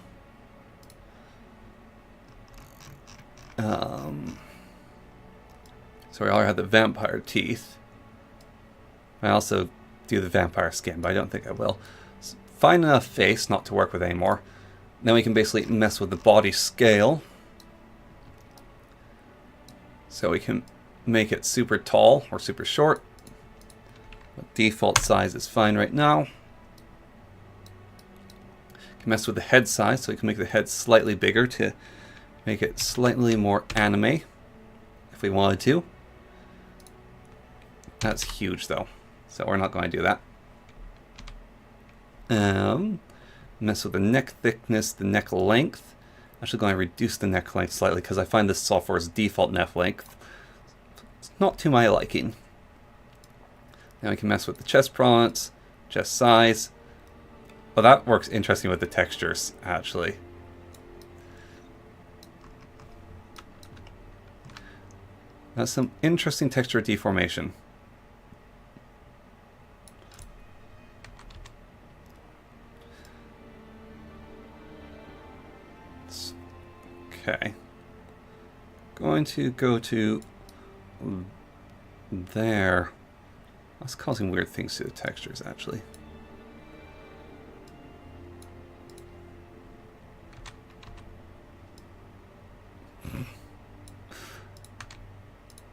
So we already have the vampire teeth. I also do the vampire skin, but I don't think I will. Fine enough face not to work with anymore. Then we can basically mess with the body scale. So we can make it super tall or super short. But default size is fine right now. Can mess with the head size, so we can make the head slightly bigger to make it slightly more anime if we wanted to. That's huge though, so we're not going to do that. Mess with the neck thickness, the neck length. Actually going to reduce the neck length slightly because I find this software's default neck length. It's not to my liking. Now we can mess with the chest prominence, chest size. Well, that works interesting with the textures, actually. That's some interesting texture deformation. Okay. Going to go to there. That's causing weird things to the textures, actually.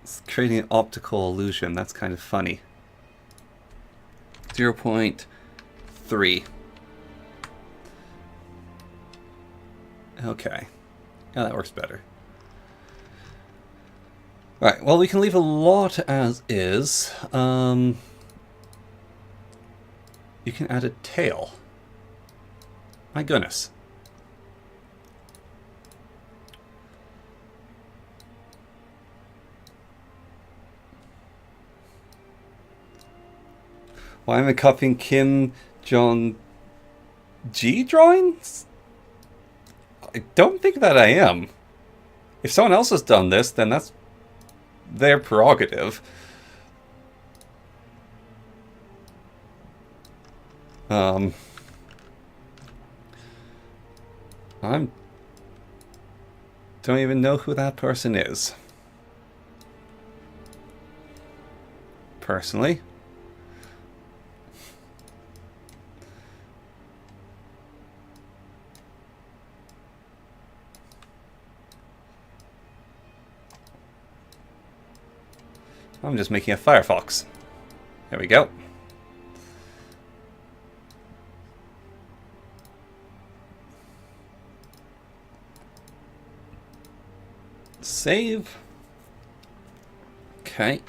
It's creating an optical illusion. That's kind of funny. 0.3. Okay. Yeah, that works better. Right, well, we can leave a lot as is. You can add a tail. My goodness. Why am I copying Kim Jong-G drawings? I don't think that I am. If someone else has done this, then that's their prerogative. I don't even know who that person is. Personally. I'm just making a Firefox. There we go. Save. Okay.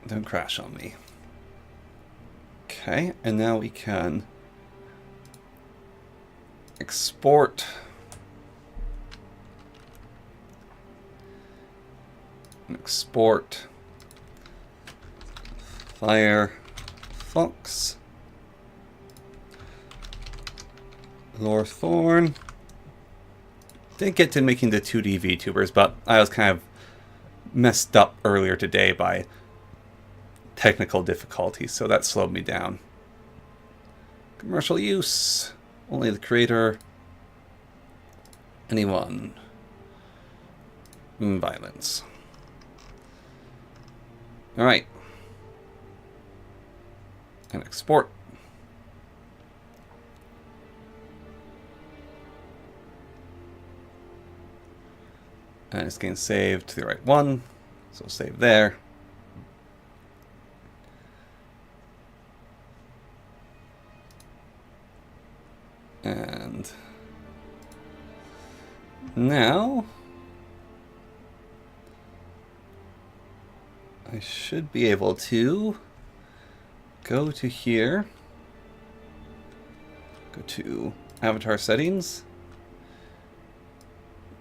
Don't crash on me. Okay, and now we can export. Export Firefox Lorthorn. Didn't get to making the 2D VTubers, but I was kind of messed up earlier today by technical difficulties, so that slowed me down. Commercial use. Only the creator. Anyone. Violence. Alright. And export. And it's getting saved to the right one. So save there. And now I should be able to go to here, go to avatar settings,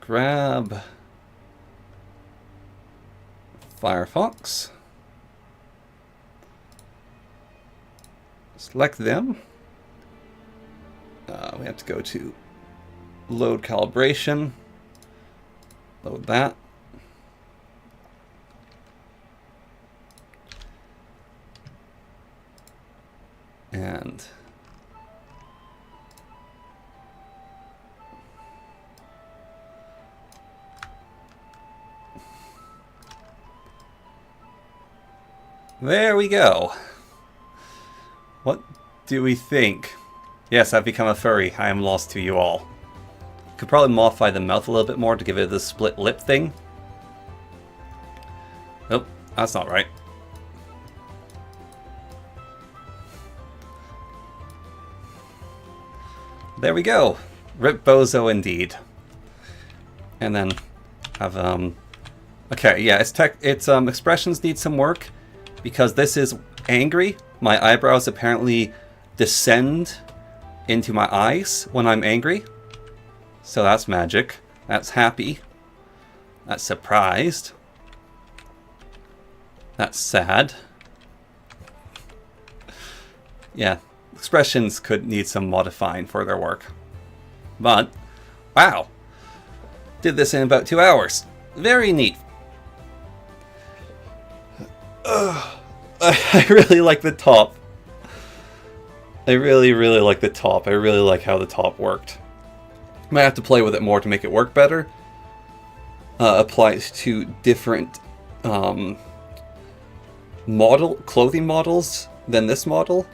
grab Firefox, select them. We have to go to load calibration, load that. And there we go. What do we think? Yes, I've become a furry. I am lost to you all. Could probably modify the mouth a little bit more to give it the split lip thing. Nope, that's not right. There we go. Rip Bozo indeed. And then have okay, yeah, its expressions need some work because this is angry. My eyebrows apparently descend into my eyes when I'm angry. So that's magic. That's happy. That's surprised. That's sad. Yeah, expressions could need some modifying for their work. But, wow. Did this in about 2 hours. Very neat. I really like the top. I really, really like the top. I really like how the top worked. Might have to play with it more to make it work better. Applies to different clothing models than this model.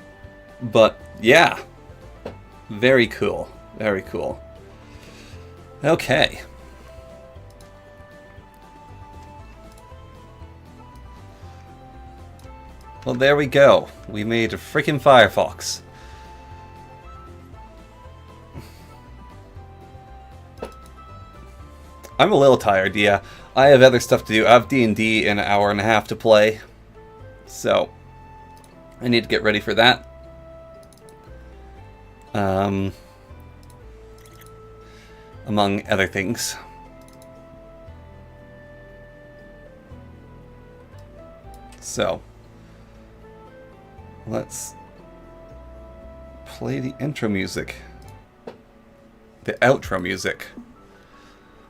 But yeah, very cool. Very cool. Okay. Well, there we go. We made a freaking Firefox. I'm a little tired, yeah. I have other stuff to do. I have D&D in an hour and a half to play. So, I need to get ready for that. Among other things. So, let's play the intro music. The outro music.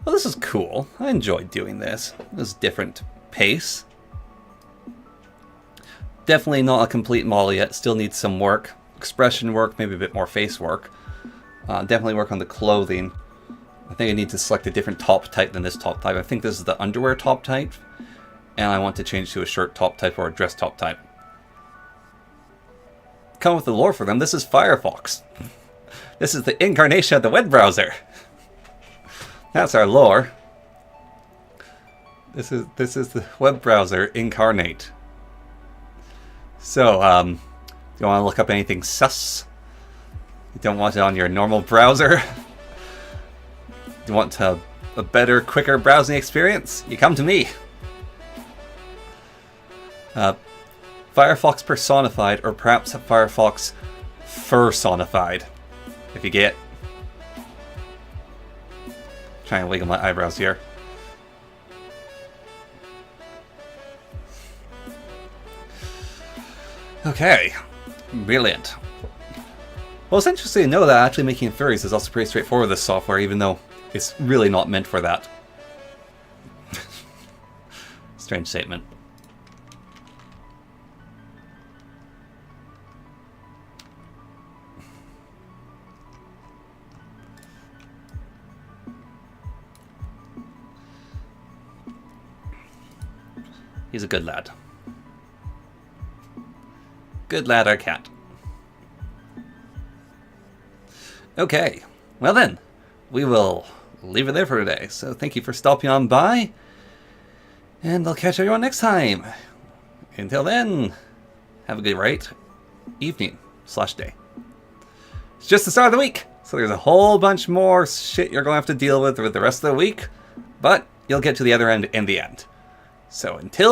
Well, this is cool. I enjoyed doing this. This is different pace. Definitely not a complete model yet. Still needs some work. Expression work, maybe a bit more face work. Definitely work on the clothing. I think I need to select a different top type than this top type. I think this is the underwear top type. And I want to change to a shirt top type or a dress top type. Come with the lore for them. This is Firefox. This is the incarnation of the web browser. That's our lore. This is the web browser incarnate. So, you want to look up anything sus? You don't want it on your normal browser? You want a better, quicker browsing experience? You come to me. Firefox personified, or perhaps Firefox fursonified, if you get. Trying to wiggle my eyebrows here. Okay, brilliant. Well, it's interesting to know that actually making furries is also pretty straightforward with this software, even though it's really not meant for that. Strange statement. He's a good lad. Good lad, our cat. Okay, well then, we will leave it there for today. So thank you for stopping on by, and I'll catch everyone next time. Until then, have a good evening / day. It's just the start of the week, so there's a whole bunch more shit you're going to have to deal with the rest of the week, but you'll get to the other end in the end. So until